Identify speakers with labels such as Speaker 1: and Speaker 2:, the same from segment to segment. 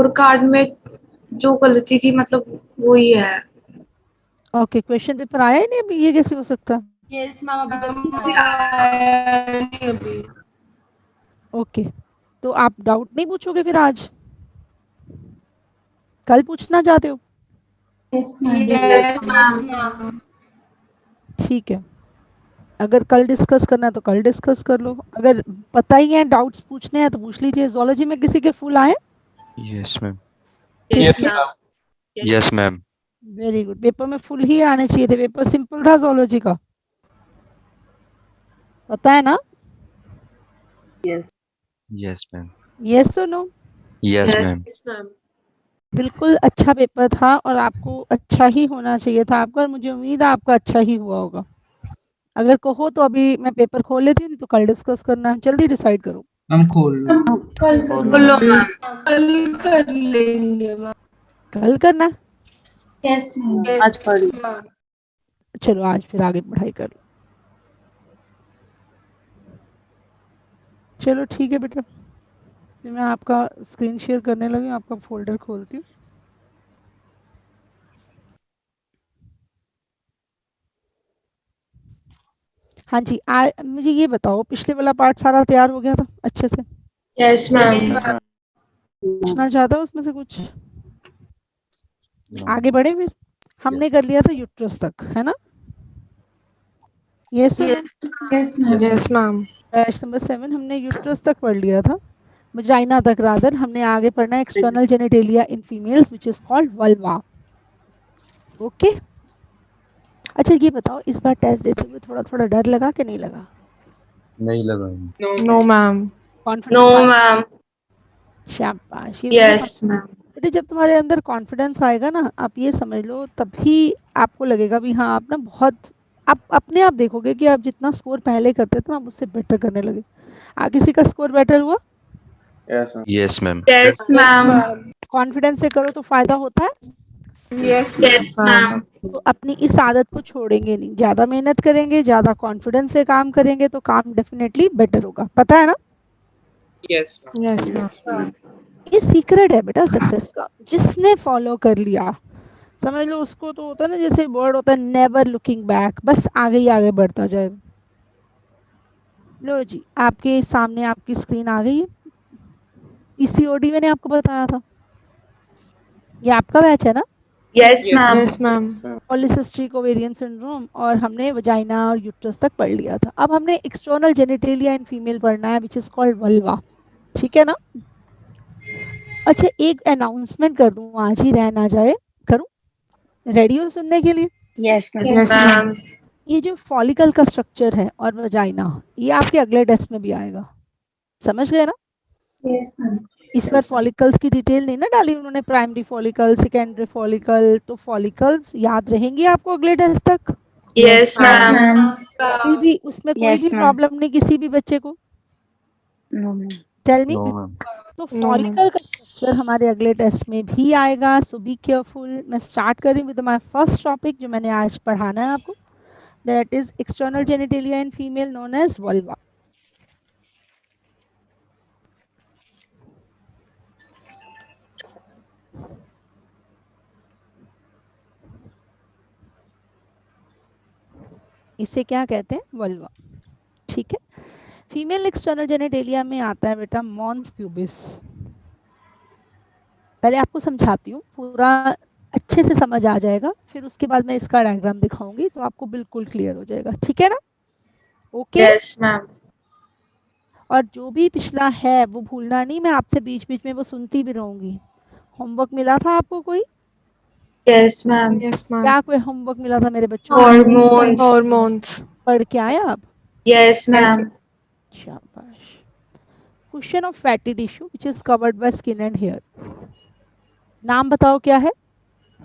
Speaker 1: Score card में जो गलती थी मतलब वो ही है।
Speaker 2: ओके, क्वेश्चन पेपर आया ही नहीं अभी, ये कैसे हो सकता?
Speaker 3: यस मैम, अभी तक नहीं आया नहीं अभी।
Speaker 2: ओके, तो आप डाउट नहीं पूछोगे फिर आज? कल पूछना चाहते हो?
Speaker 3: Yes ma'am.
Speaker 2: ठीक है, अगर कल डिस्कस करना है तो कल डिस्कस कर लो, अगर पता ही है डाउट्स पूछने हैं तो पूछ लीजिए। जोलॉजी में किसी के फुल आए?
Speaker 4: Yes ma'am.
Speaker 1: यस
Speaker 2: किसके?
Speaker 1: Ma'am.
Speaker 4: Yes ma'am.
Speaker 2: Very good, paper में फुल ही आने चाहिए थे, पेपर सिंपल था जोलॉजी का, पता है ना?
Speaker 1: Yes
Speaker 4: yes ma'am.
Speaker 2: Yes so no?
Speaker 4: Yes ma'am.
Speaker 1: Ma'am.
Speaker 2: बिल्कुल अच्छा पेपर था और आपको अच्छा ही होना चाहिए था आपका, और मुझे उम्मीद है आपका अच्छा ही हुआ होगा। अगर कहो तो अभी मैं पेपर खोल लेती हूँ, नहीं तो कल डिस्कस करना है, जल्दी डिसाइड करो।
Speaker 5: हम खोल
Speaker 3: कल
Speaker 1: बोलो मैम।
Speaker 3: कल कर लेंगे मैम।
Speaker 2: कल करना है?
Speaker 3: यस
Speaker 1: आज कर
Speaker 3: मैम।
Speaker 2: चलो आज फिर आगे पढ़ाई कर लो। चलो ठीक है बेटा, फिर मैं आपका स्क्रीन शेयर करने लगी हूँ, आपका फोल्डर खोलती हूँ। हाँ जी, मुझे ये बताओ, पिछले वाला पार्ट सारा तैयार हो गया था अच्छे से?
Speaker 1: Yes ma'am.
Speaker 2: पूछना चाहता हूँ उसमें से कुछ? आगे बढ़े फिर? हमने कर लिया था यूट्रस तक, है ना? Yes so no?
Speaker 3: Yes ma'am.
Speaker 2: Batch number 7 हमने यूट्रस तक पढ़ लिया था, वजाइना तक रादर। हमने आगे पढ़ना है external genitalia in females which is called vulva. Okay, अच्छा ये बताओ, इस बार टेस्ट देते हुए थोड़ा थोड़ा डर लगा कि नहीं लगा?
Speaker 4: नहीं लगा।
Speaker 3: No ma'am.
Speaker 1: नो
Speaker 2: कॉन्फिडेंस आया?
Speaker 1: मैम।
Speaker 2: शाबाश, ये
Speaker 1: यस मैम।
Speaker 2: बेटे जब तुम्हारे अंदर कॉन्फिडेंस आएगा ना, आप ये समझ लो, तभी आपको लगेगा भी हाँ आप ना बहुत, आप अपने आप देखोगे कि आप जितना स्कोर पहले करते थे ना आप उससे बेटर करने लगे। किसी का स्कोर बेटर हुआ?
Speaker 4: Yes ma'am.
Speaker 1: Yes ma'am.
Speaker 2: Confidence से करो तो फायदा होता है।
Speaker 3: Yes
Speaker 1: yes ma'am.
Speaker 2: तो अपनी इस आदत को छोड़ेंगे नहीं, ज्यादा मेहनत करेंगे, ज्यादा कॉन्फिडेंस से काम करेंगे तो काम डेफिनेटली बेटर होगा, पता है ना?
Speaker 3: Yes ma'am.
Speaker 2: ये सीक्रेट है बेटा सक्सेस का, जिसने फॉलो कर लिया समझ लो उसको तो होता है ना, जैसे वर्ड होता है नेवर लुकिंग बैक, बस आगे ही आगे बढ़ता जाएगा। लो जी, आपके सामने आपकी स्क्रीन आ गई है। पीसीओडी मैंने आपको बताया था, ये आपका बैच है ना?
Speaker 1: Yes ma'am.
Speaker 3: Yes ma'am.
Speaker 2: Polycystic ovarian syndrome, और हमने वजाइना और यूट्रस तक पढ़ लिया था। अब हमने एक्सटर्नल जेनिटेलिया इन फीमेल पढ़ना है विच इज कॉल्ड वल्वा, ठीक है ना? अच्छा, एक अनाउंसमेंट कर दूं, आज ही रह ना जाए, करूं? रेडी हो सुनने के लिए?
Speaker 1: Yes ma'am.
Speaker 2: ये जो फॉलिकल का स्ट्रक्चर है और वजाइना, ये आपके अगले टेस्ट में भी आएगा, समझ गए ना?
Speaker 3: Yes ma'am.
Speaker 2: इस बार फॉलिकल्स की डिटेल नहीं ना डाली उन्होंने, प्राइमरी फॉलिकल, सेकेंडरी फॉलिकल, तो फॉलिकल्स याद रहेंगी आपको अगले टेस्ट तक?
Speaker 1: Yes ma'am.
Speaker 2: कोई भी उसमें कोई भी प्रॉब्लम नहीं किसी भी बच्चे को? Tell me.
Speaker 4: No ma'am.
Speaker 2: तो फॉलिकल का स्ट्रक्चर हमारे अगले टेस्ट में भी आएगा, सो बी केयरफुल। मैं स्टार्ट करी विद माय फर्स्ट टॉपिक जो मैंने आज पढ़ाना है आपको, that is external genitalia in female known as vulva. इसे क्या कहते हैं? वल्वा, ठीक है? फीमेल एक्सटर्नल जेनिटेलिया में आता है बेटा मॉन्स प्यूबिस। पहले आपको समझाती हूँ, पूरा अच्छे से समझ आ जाएगा, फिर उसके बाद मैं इसका डायग्राम दिखाऊंगी तो आपको बिल्कुल क्लियर हो जाएगा, ठीक है ना? ओके।
Speaker 1: Yes ma'am.
Speaker 2: और जो भी पिछला है वो भूलना नहीं, मैं आपसे बीच बीच में वो सुनती भी रहूंगी। होमवर्क मिला था आपको कोई?
Speaker 1: Yes ma'am.
Speaker 3: Yes ma'am.
Speaker 2: क्या कोई होमवर्क मिला था मेरे बच्चों?
Speaker 1: हॉर्मोन्स।
Speaker 3: हॉर्मोन्स।
Speaker 2: पढ़ के आए आप?
Speaker 1: Yes ma'am.
Speaker 2: शाबाश। Question of fatty tissue which is covered by skin and hair, नाम बताओ क्या है?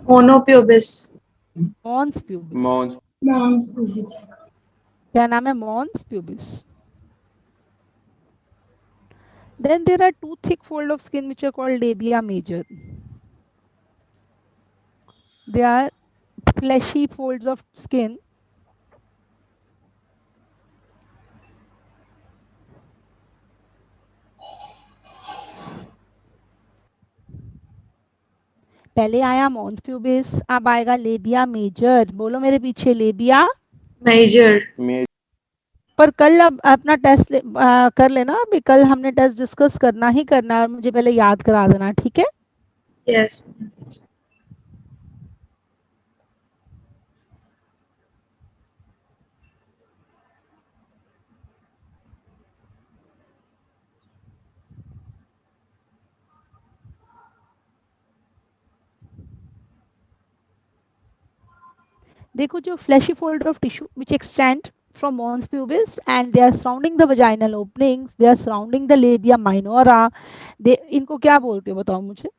Speaker 1: मोनोप्यूबिस।
Speaker 2: Mons pubis. क्या नाम है? Mons pubis. Then there are two thick folds of skin which are called labia major. They are fleshy folds of skin पहले आया Mons pubis, अब आएगा लेबिया मेजर। बोलो मेरे पीछे, लेबिया
Speaker 1: मेजर।
Speaker 2: पर कल अब अपना टेस्ट कर लेना। अभी कल हमने टेस्ट डिस्कस करना ही करना है, मुझे पहले याद करा देना, ठीक है?
Speaker 1: यस।
Speaker 2: देखो, जो fleshy folder of tissue which extend from mons pubis and they are surrounding the vaginal openings, they are surrounding the labia minora, they इनको क्या बोलते हो बताओ मुझे?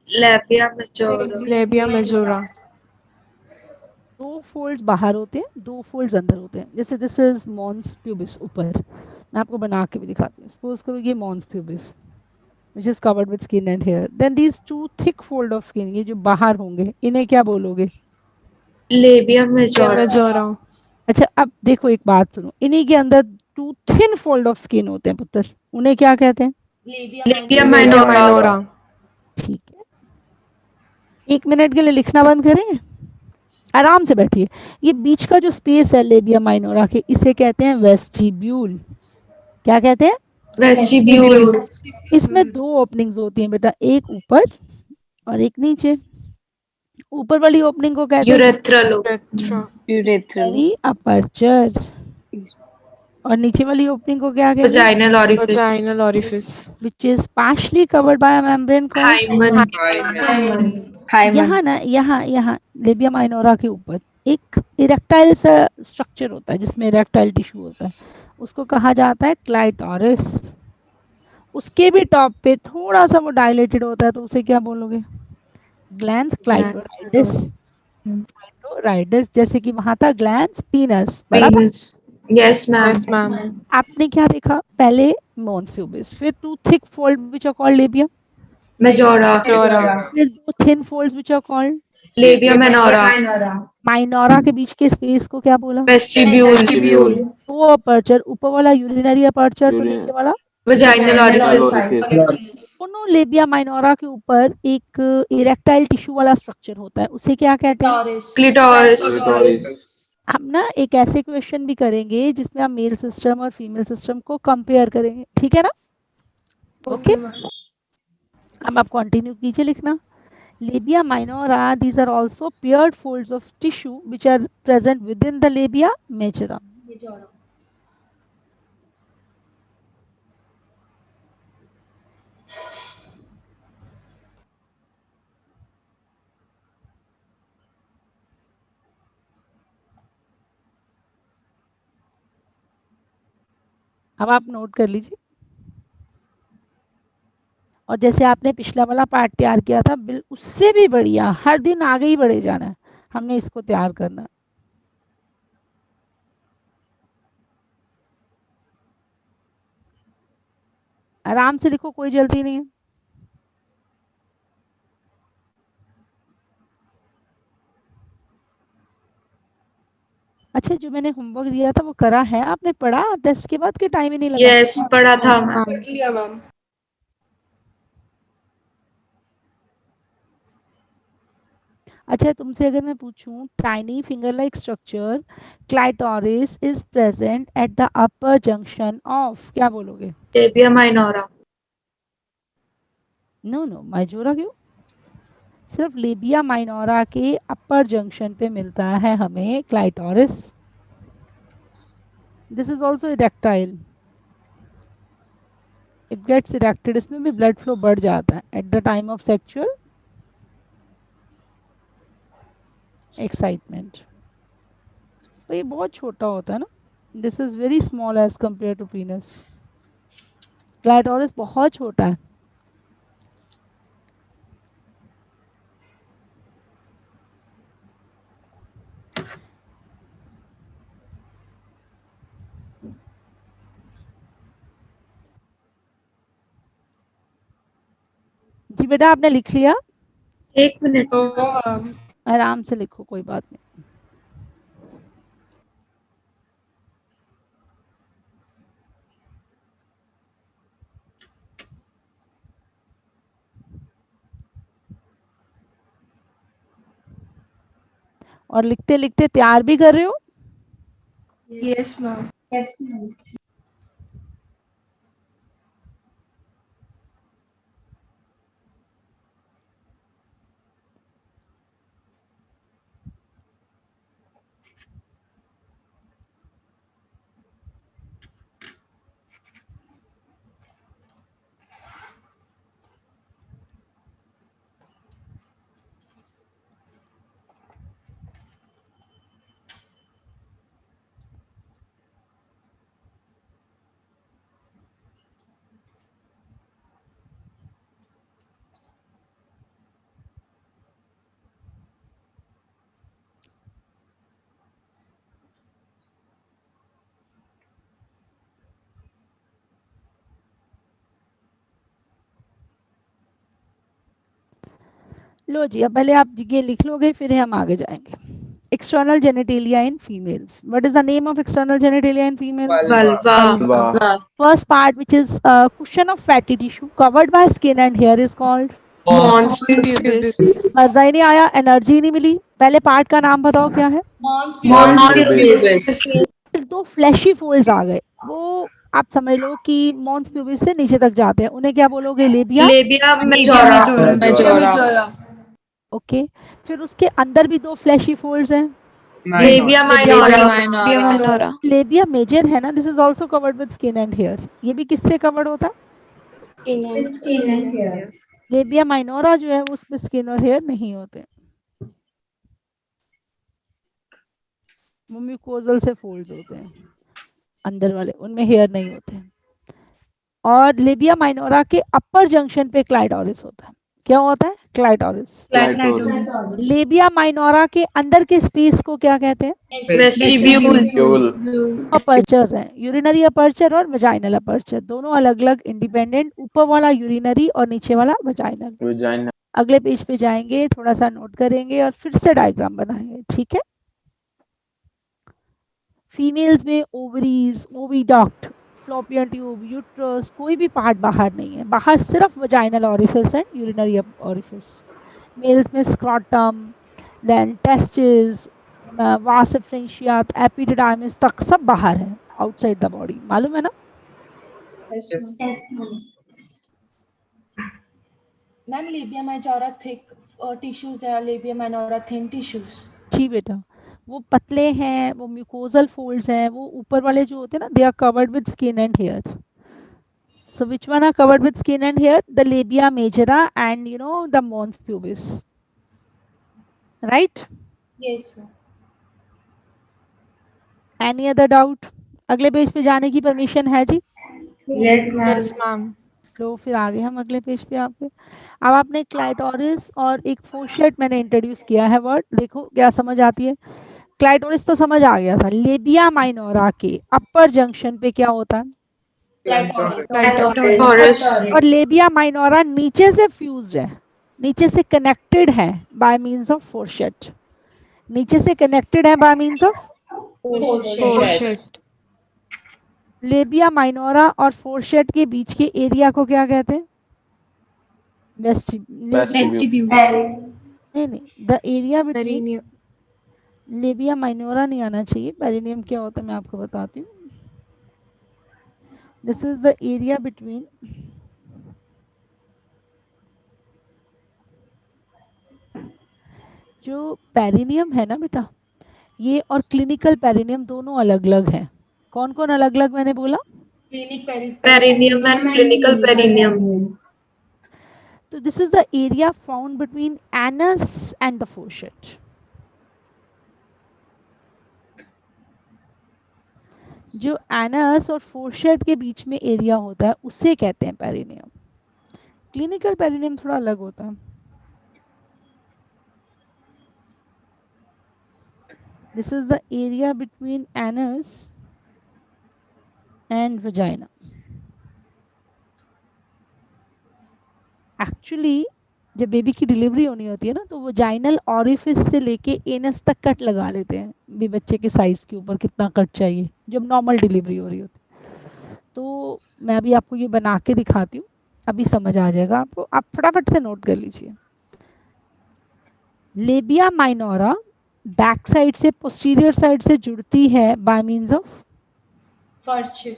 Speaker 1: Labia majora.
Speaker 3: Labia majora.
Speaker 2: दो फोल्ड्स बाहर होते हैं, दो फोल्ड्स अंदर होते हैं। जैसे दिस इज मॉन्स प्यूबिस ऊपर, मैं आपको बना के भी दिखाती हूँ। सपोज करो ये mons pubis which is covered with skin and hair, then these two thick fold of skin, ये जो बाहर होंगे, इन्हें क्या बोलोगे?
Speaker 1: Labia majora.
Speaker 3: मेजोरा।
Speaker 2: अच्छा, अब देखो एक बात सुनो, इन्हीं के अंदर two thin fold of skin होते हैं पुत्र, उन्हें क्या कहते हैं?
Speaker 1: Labia
Speaker 3: labia
Speaker 1: minora.
Speaker 3: माइनोरा।
Speaker 2: ठीक है, 1 मिनट के लिए लिखना बंद करें, आराम से बैठिए। ये बीच का जो स्पेस है लेबिया माइनोरा के, इसे कहते हैं वेस्टिब्यूल। क्या कहते हैं?
Speaker 1: वेस्टिब्यूल।
Speaker 2: इसमें दो ओपनिंग्स होती हैं बेटा, एक ऊपर और एक नीचे। ऊपर वाली ओपनिंग को कहते हैं
Speaker 1: यूरेथ्रल।
Speaker 3: यूरेथ्रल।
Speaker 2: अपर्चर, और नीचे वाली ओपनिंग को क्या कहते हैं?
Speaker 1: Vaginal orifice.
Speaker 3: Vaginal orifice.
Speaker 2: Which is partially covered by a membrane called
Speaker 1: hymen.
Speaker 2: यहाँ ना, यहाँ लेबिया माइनोरा के ऊपर एक इरेक्टाइल सा स्ट्रक्चर होता है जिसमें इरेक्टाइल टिश्यू होता है, उसको कहा जाता है क्लाइटोरिस। उसके भी टॉप पे थोड़ा सा वो डायलेटेड होता है, तो उसे क्या बोलोगे? ग्लैंस क्लाइटोराइडिस। क्लाइटोराइडिस, जैसे कि वहां था ग्लैंस पीनस, बराबर।
Speaker 1: Penis. Yes ma'am.
Speaker 3: Yes ma'am.
Speaker 2: आपने क्या देखा? पहले मॉन्स प्यूबिस, फिर two thick fold which are called labia,
Speaker 1: majora.
Speaker 3: Majora.
Speaker 2: फिर दो thin folds which are called
Speaker 1: labia minora.
Speaker 2: Minora. के बीच के स्पेस को क्या बोला?
Speaker 1: वेस्टिब्यूल।
Speaker 2: दो अपर्चर, ऊपर वाला यूरिनरी अपर्चर, तो नीचे वाला
Speaker 1: वजाइनल ऑरिफिस।
Speaker 2: दोनों लेबिया माइनोरा के ऊपर एक इरेक्टाइल टिश्यू वाला स्ट्रक्चर होता है, उसे क्या कहते हैं?
Speaker 1: क्लिटोरिस।
Speaker 2: हम ना एक ऐसे क्वेश्चन भी करेंगे जिसमें हम मेल सिस्टम और फीमेल सिस्टम को कंपेयर करेंगे, ठीक है ना? ओके, अब आप कंटिन्यू कीजिए लिखना। Labia minora, these are also paired folds of tissue which are present within the labia majora. अब आप नोट कर लीजिए, और जैसे आपने पिछला वाला पार्ट तैयार किया था, उससे भी बढ़िया, हर दिन आगे ही बढ़े जाना है, हमने इसको तैयार करना है। आराम से लिखो, कोई जल्दी नहीं है। अच्छा, जो मैंने होमवर्क दिया था वो करा है आपने? पढ़ा टेस्ट के बाद के टाइम ही नहीं लगा?
Speaker 1: यस पढ़ा था मैम।
Speaker 2: अच्छा, तुमसे अगर मैं पूछूं, tiny finger like structure clitoris is present at the upper junction of, क्या बोलोगे?
Speaker 1: Labia minora.
Speaker 2: नो नो, माइजोरा क्यों? सिर्फ लेबिया माइनोरा के अपर जंक्शन पे मिलता है हमें clitoris. This is also erectile, it gets erected, इसमें भी ब्लड फ्लो बढ़ जाता है at the time of sexual excitement. तो ये बहुत छोटा होता है ना, this is very small as compare to penis. Clitoris बहुत छोटा है। जी बेटा, आपने लिख लिया?
Speaker 1: 1 मिनट।
Speaker 2: आराम से लिखो, कोई बात नहीं। और लिखते लिखते तैयार भी कर रहे हो?
Speaker 3: Yes, ma'am.
Speaker 2: लो जी, अब पहले आप ये लिख लोगे, फिर हम आगे जाएंगे. External genitalia in females. What is the name of external genitalia in females?
Speaker 1: Vulva.
Speaker 2: First part, which is a cushion of fatty tissue covered by skin and hair, is called
Speaker 1: Mons
Speaker 3: Pubis.
Speaker 2: मजा ही नहीं आया, energy नहीं मिली. पहले part का नाम बताओ क्या है?
Speaker 1: Mons pubis.
Speaker 2: दो फ्लैशी फोल्ड्स आ गए, वो आप समझ लो कि मॉन्स प्यूबिस से नीचे तक जाते हैं. उन्हें क्या बोलोगे? Labia.
Speaker 1: Labia majora.
Speaker 3: Majora.
Speaker 2: Okay. फिर उसके अंदर भी दो फ्लैशी फोल्ड्स हैं.
Speaker 1: Labia minora.
Speaker 2: लेबिया मेजर है ना, this is also covered with skin and hair. ये भी किससे कवर्ड होता है? लेबिया माइनोरा जो है उसमें स्किन और हेयर नहीं होते, वो म्यूकोजल से फोल्ड्स होते हैं अंदर वाले, उनमें हेयर नहीं होते. और लेबिया माइनोरा के अपर जंक्शन पे क्लाइटोरिस होता है. क्या होता है? क्लाइटोरिस. लेबिया माइनोरा के अंदर के स्पेस को क्या कहते हैं?
Speaker 1: Vestibule.
Speaker 2: अपर्चर्स हैं. यूरिनरी अपर्चर और वजाइनल अपर्चर, दोनों अलग अलग इंडिपेंडेंट. ऊपर वाला यूरिनरी और नीचे वाला वजाइनल. अगले पेज पे जाएंगे, थोड़ा सा नोट करेंगे और फिर से डायग्राम बनाएंगे. ठीक है. फीमेल्स में ovaries, oviduct, fallopian tube, uterus, कोई भी पार्ट बाहर नहीं है. बाहर सिर्फ vaginal orifice and urinary orifice. Males में scrotum, then testis, vas efferentia, epididymis तक सब बाहर है, आउटसाइड द बॉडी. मालूम है ना?
Speaker 5: Ma'am labia minora thick tissues है, लेबिया माइनोरा थिन टिश्यूज.
Speaker 2: जी बेटा, वो पतले हैं, वो म्यूकोजल फोल्ड्स हैं. वो ऊपर वाले जो होते हैं ना, they are covered with skin and hair. So which one are covered with skin and hair? The labia majora and the mons pubis. Right?
Speaker 5: Yes, ma'am.
Speaker 2: Any other doubt? अगले page पे जाने की परमिशन है जी?
Speaker 1: Yes, ma'am.
Speaker 2: तो फिर आगे हम अगले पेज पे आपके. अब आपने क्लाइटोरिस और एक फोशेट मैंने इंट्रोड्यूस किया है वर्ड, देखो क्या समझ आती है. क्लाइटोरिस तो समझ आ गया था. लेबिया माइनोरा के अपर जंक्शन पे क्या होता है?
Speaker 1: Clitoris.
Speaker 2: और लेबिया माइनोरा नीचे से फ्यूज्ड है, नीचे से कनेक्टेड है बाय मींस ऑफ फोर्शेट. नीचे से कनेक्टेड है by means of
Speaker 1: Fourchette.
Speaker 2: Labia minora और फोर्शेट के बीच के एरिया को क्या कहते हैं?
Speaker 1: Vestibule.
Speaker 2: नहीं, the area between. Labia minora नहीं आना चाहिए. पेरिनियम क्या होता है मैं आपको बताती हूँ. This is the area between जो पेरिनियम है ना बेटा, ये और क्लिनिकल पेरिनियम दोनों अलग अलग हैं. कौन कौन अलग अलग मैंने बोला?
Speaker 1: Perineum and clinical perineum.
Speaker 2: तो this is the area found between anus and the fourchette. जो एनस और फोर्शेट के बीच में एरिया होता है उसे कहते हैं पेरिनियम. क्लिनिकल पेरिनियम थोड़ा अलग होता है. This is the area between anus and vagina. Actually जब बेबी की डिलीवरी होनी होती है ना, तो वजाइनल ऑरिफिस से लेके एनस तक कट लगा लेते हैं भी बच्चे के साइज के ऊपर कितना कट चाहिए जब नॉर्मल डिलीवरी हो रही होती है. तो मैं अभी आपको ये बना के दिखाती हूँ, अभी समझ आ जाएगा आपको. आप फटाफट से नोट कर लीजिए. लेबिया माइनोरा बैक साइड से पोस्टीरियर साइड से जुड़ती है बाय मींस ऑफ
Speaker 5: Foreshead.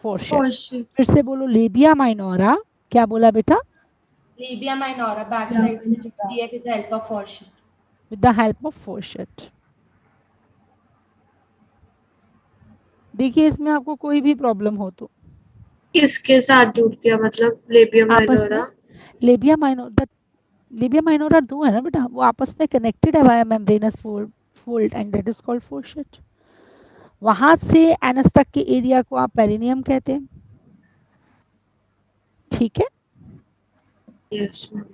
Speaker 2: फोरशेड। फिर से बोलो, लेबिया माइनोरा। क्या बोला बेटा?
Speaker 5: Labia minora backside में जुड़ती है with the help of foreshead.
Speaker 2: With the help of fourchette. देखिए इसमें आपको कोई भी प्रॉब्लम हो तो
Speaker 1: किसके साथ जुड़ती है, मतलब लेबियम
Speaker 2: आपस में
Speaker 1: minora?
Speaker 2: Labia minora, labia minora दो है ना बेटा, वो आपस में कनेक्टेड है via membranous fold and that is called fourchette. वहां से एनस तक के एरिया को आप पेरिनियम कहते हैं। ठीक है,
Speaker 1: यस मैम।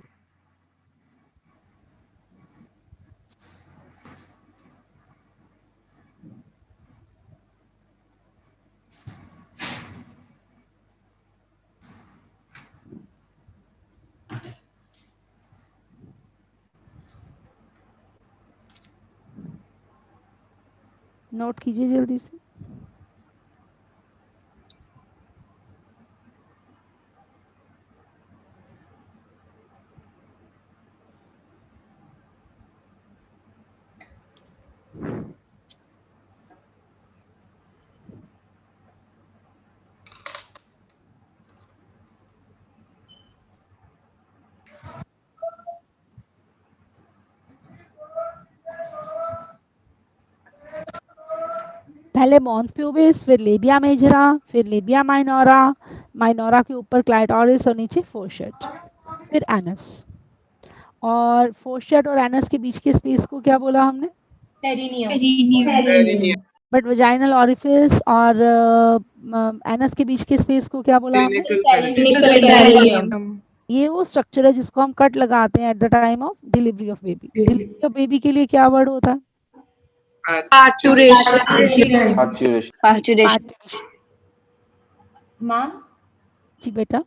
Speaker 2: नोट कीजिए जल्दी से। पहले मॉन्स प्यूबिस, फिर लेबिया मेजरा, फिर लेबिया माइनोरा, माइनोरा के ऊपर क्लाइटोरिस और नीचे फोरशेड, फिर एनस। और फोरशेड और एनस के बीच के स्पेस को क्या बोला हमने?
Speaker 5: Perineum.
Speaker 2: बट वजाइनल ऑरिफिस और एनस के बीच के स्पेस को क्या बोला हमने?
Speaker 5: Perineum.
Speaker 2: ये वो स्ट्रक्चर है जिसको हम कट लगाते हैं eight the time of delivery of baby. Delivery of baby के लिए क्या वर्ड होता है?
Speaker 1: पार्चुरेशन।
Speaker 6: Parturition.
Speaker 5: मैम
Speaker 2: जी बेटा।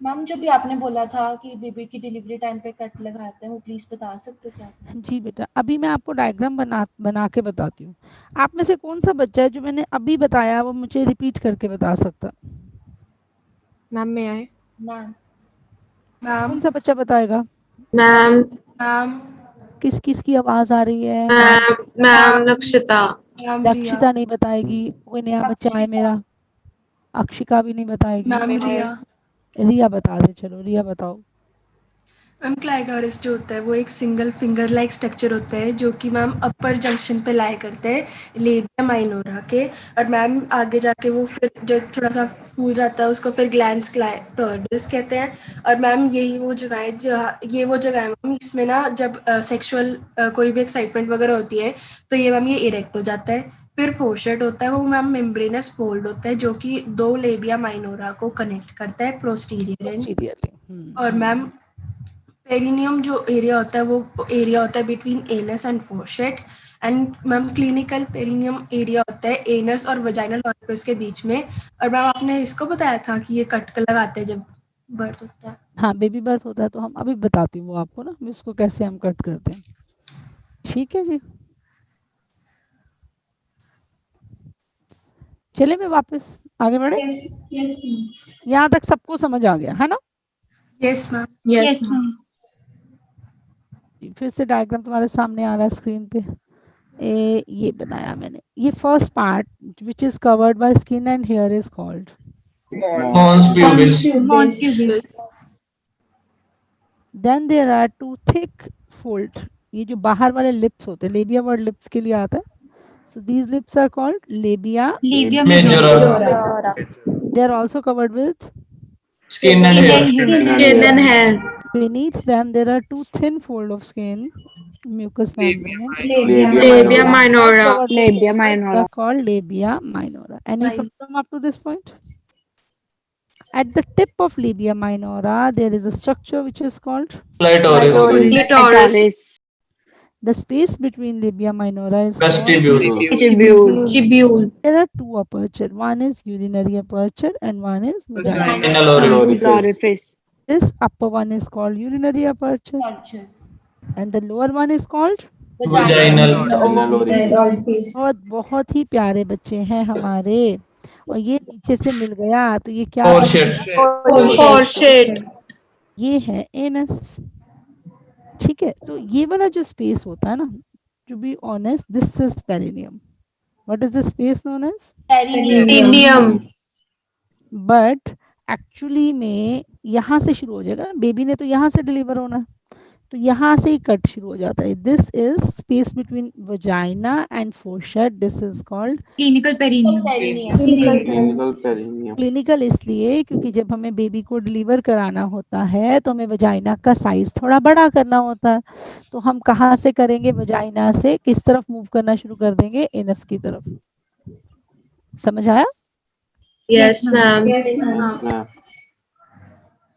Speaker 5: मैम जो भी आपने बोला था कि बेबी की डिलीवरी टाइम पे कट लगाते हैं, वो प्लीज बता सकते हो क्या?
Speaker 2: जी बेटा, अभी मैं आपको डायग्राम बना के बताती हूँ। आप में से कौन सा बच्चा है जो मैंने अभी बताया वो मुझे रिपीट करके बता सकता?
Speaker 6: Ma'am, may I?
Speaker 5: मैम
Speaker 2: कौन सा बच्चा बताएगा?
Speaker 1: मैम।
Speaker 2: किस किस की आवाज आ रही है?
Speaker 1: मैम नक्षता।
Speaker 2: लक्षिता नहीं बताएगी। कोई नया बच्चा है मेरा? अक्षिका भी नहीं बताएगी। रिया बता दे। चलो रिया बताओ।
Speaker 3: मैम क्लाइटोरिस जो होता है वो एक सिंगल फिंगर लाइक स्ट्रक्चर होता है जो कि मैम अपर जंक्शन पे लाया करते हैं लेबिया माइनोरा के। और मैम आगे जाके वो फिर जो थोड़ा सा फूल जाता है उसको फिर ग्लैंड्स क्लाइटोरिस कहते हैं। और मैम यही वो जगह है जहाँ ये वो जगह है मैम इसमें ना जब सेक्सुअल कोई भी एक्साइटमेंट वगैरह होती है तो ये मैम ये इरेक्ट हो जाता है। फिर फोरशेड होता है वो मैम मेम्ब्रेनस फोल्ड होता है जो कि दो लेबिया माइनोरा को कनेक्ट करता है पोस्टीरियर एंड। और मैम पेरिनियम जो एरिया होता है वो एरिया होता है between anus and fourchette. And ma'am clinical perineum area होता है एनस और वजाइनल ऑरिफिस के बीच में। और मैम आपने इसको बताया था कि ये कट लगाते हैं जब बर्थ होता है।
Speaker 2: हाँ, बेबी बर्थ होता है तो हम अभी बताती हूँ वो आपको ना उसको कैसे हम कट करते हैं। ठीक है जी, चलिए मैं वापस आगे बढ़े। यहाँ तक सबको समझ आ गया है ना?
Speaker 3: Yes ma'am.
Speaker 2: फिर से डायग्राम तुम्हारे सामने आ रहा है स्क्रीन पे। ये बनाया मैंने। ये first part which is covered by skin and hair is called
Speaker 7: Mons pubis.
Speaker 2: Then there are two thick fold. ये जो बाहर वाले लिप्स होते हैं, लेबिया वर्ड लिप्स के लिए आता है। So these lips are called labia
Speaker 7: Majora.
Speaker 2: They are also covered with
Speaker 7: Skin and hair.
Speaker 2: beneath them there are two thin fold of skin, mucous membrane,
Speaker 1: labia minora.
Speaker 6: Labia
Speaker 2: are
Speaker 6: minora.
Speaker 2: called labia minora. Any
Speaker 3: Fine.
Speaker 2: problem up to this point? At the tip of labia minora there is a structure which is called
Speaker 7: Clitoris.
Speaker 2: the space between labia minora is
Speaker 7: Vestibule.
Speaker 1: Tibule.
Speaker 2: there are two aperture, one is urinary aperture and one is vaginal.
Speaker 7: Vaginal orifice.
Speaker 6: Orifice.
Speaker 2: This upper one is called urinary aperture
Speaker 5: Culture.
Speaker 2: and the lower one is called
Speaker 7: Vaginal.
Speaker 2: बहुत बहुत ही प्यारे बच्चे हैं हमारे। और ये नीचे से मिल गया तो ये क्या बना?
Speaker 1: फोरशेड।
Speaker 2: ये है एनस। ठीक है, तो ये वाला जो स्पेस होता है ना to be honest, this is perineum. What is the space known as?
Speaker 1: Perineum.
Speaker 2: But actually में यहाँ से शुरू हो जाएगा, बेबी ने तो यहाँ से डिलीवर होना है, तो यहाँ से ही कट शुरू हो जाता है. This is space between vagina and fourchette. This is called
Speaker 8: clinical perineum.
Speaker 7: Clinical perineum.
Speaker 2: Clinical इसलिए क्योंकि जब हमें बेबी को डिलीवर कराना होता है तो हमें वजाइना का साइज थोड़ा बड़ा करना होता है. तो हम कहाँ से करेंगे? वजाइना से किस तरफ मूव करना शुरू कर देंगे? एनस की तरफ. समझ आया?
Speaker 1: Yes, ma'am.
Speaker 7: Yeah.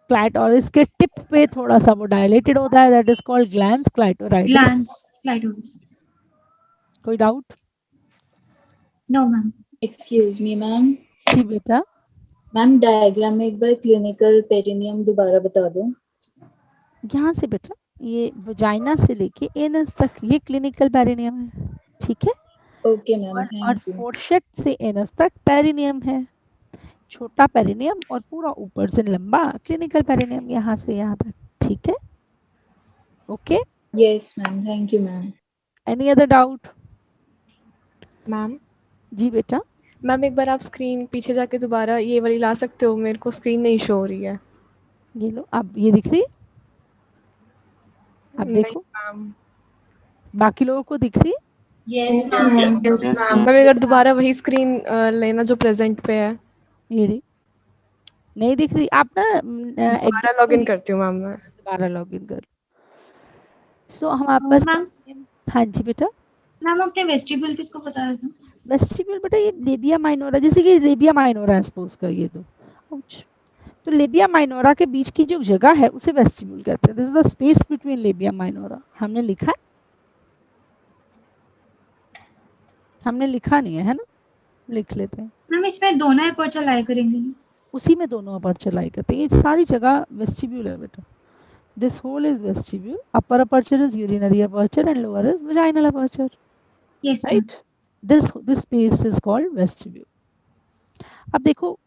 Speaker 2: क्लाइटोरिस के टिप पे थोड़ा सा वो डायलेटेड होता है, that is called glans clitoritis.
Speaker 8: Glans clitoris.
Speaker 2: कोई doubt?
Speaker 8: No ma'am.
Speaker 9: Excuse me ma'am.
Speaker 2: जी बेटा.
Speaker 9: मैम डायग्राम में एक बार क्लिनिकल पेरिनियम दोबारा बता दो.
Speaker 2: यहाँ से बेटा ये वजाइना से लेके एनस तक ये क्लिनिकल पेरिनियम है. ठीक है.
Speaker 9: ओके मैम,
Speaker 2: और
Speaker 9: थैंक यू.
Speaker 2: फोर्शेट से एनस तक पेरिनियम है. छोटा पेरिनियम और पूरा ऊपर से लंबा क्लिनिकल पेरिनियम यहाँ से यहाँ तक. ठीक है. Okay.
Speaker 9: Yes ma'am, thank you ma'am.
Speaker 2: Any other doubt?
Speaker 6: Ma'am
Speaker 2: जी बेटा.
Speaker 6: मैम एक बार आप स्क्रीन पीछे जाके दोबारा ये वाली ला सकते हो, मेरे को स्क्रीन नहीं शो हो रही है.
Speaker 2: ये लो, अब ये दिख रही? अब देखो,
Speaker 6: मैम
Speaker 2: बाकी लोगों को दिख रही?
Speaker 8: Yes
Speaker 1: Yes, ma'am.
Speaker 6: मैम एक बार दोबारा वही स्क्रीन लेना जो प्रेजेंट पे है.
Speaker 2: ये रही. नहीं दिख रही? आप ना
Speaker 6: दोबारा लॉग इन करती हूँ मैम मैं.
Speaker 2: दोबारा लॉग इन कर. सो हम आपस
Speaker 8: मैम.
Speaker 2: हाँ जी बेटा.
Speaker 8: मैम आपने वेस्टिब्यूल किसको बताया था?
Speaker 2: वेस्टिब्यूल बेटा ये लेबिया माइनोरा, जैसे कि लेबिया माइनोरा है सपोज करिए तो. आउच. तो लेबिया माइनोरा के बीच की जो जगह है उसे वेस्टिब्यूल कहते हैं. This is the space between labia minora. हमने लिखा है? हमने लिखा नहीं है ना? लिख लेते हैं.
Speaker 8: मैम इसमें दोनों अपर्चर लाई करेंगे.
Speaker 2: उसी में दोनों अपर्चर लाई करते हैं. ये सारी जगह वेस्टिब्यूल है बेटा. This hole is vestibule. Upper aperture is urinary aperture and lower is vaginal aperture.
Speaker 8: Yes
Speaker 2: right. This space is called vestibule. अब देखो,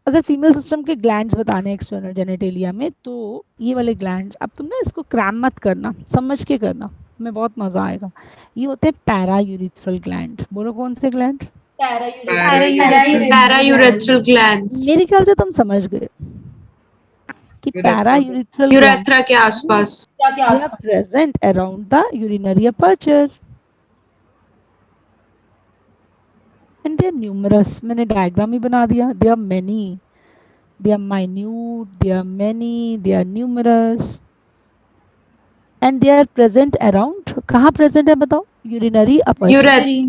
Speaker 2: अगर फीमेल सिस्टम के ग्लैंड्स बताने एक्सटर्नल जेनिटेलिया में, तो ये वाले ग्लैंड्स, अब तुम ना इसको क्रैम मत करना, समझ के करना, हमें बहुत मजा आएगा. ये होते हैं पैरायूरिथ्रल ग्लैंड. बोलो कौन से ग्लैंड?
Speaker 1: Paraurethral glands.
Speaker 2: मेरे ख्याल से तुम समझ गए कि पैरायूरिथ्रल
Speaker 1: Urethra के आसपास.
Speaker 2: they are present around the urinary aperture and they are numerous. मैंने डायग्राम ही बना दिया. they are many, they are minute, they are many, they are numerous and they are present around. कहाँ present है बताओ? urinary aperture.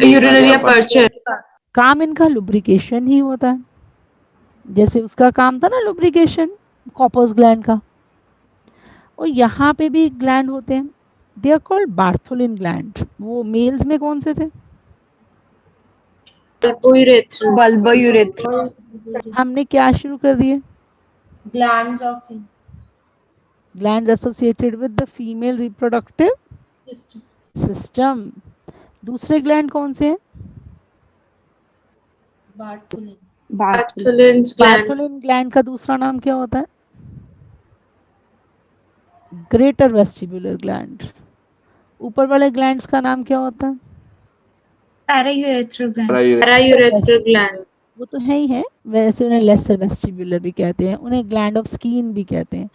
Speaker 1: Urinary aperture.
Speaker 2: काम इनका lubrication ही होता है, जैसे उसका काम था ना लुब्रिकेशन कॉपर्स ग्लैंड का. और यहाँ पे भी ग्लैंड होते हैं. They are called Bartholin gland. वो मेल्स में कौन से थे?
Speaker 1: Urethra.
Speaker 6: Bulbourethra.
Speaker 2: हमने क्या शुरू कर दिए?
Speaker 5: Glands of
Speaker 2: glands associated with the female reproductive
Speaker 5: system.
Speaker 2: System. दूसरे ग्लैंड कौन से हैं?
Speaker 5: Bartholin.
Speaker 1: Bartholin's gland.
Speaker 2: Bartholin gland का दूसरा नाम क्या होता है? Greater vestibular gland. ऊपर वाले ग्लैंड्स का नाम क्या होता है?
Speaker 8: Paraurethral gland.
Speaker 1: Paraurethral gland.
Speaker 2: वो तो है ही है. वैसे उन्हें लेसर वेस्टिबुलर भी कहते हैं, उन्हें ग्लैंड ऑफ स्किन भी कहते हैं.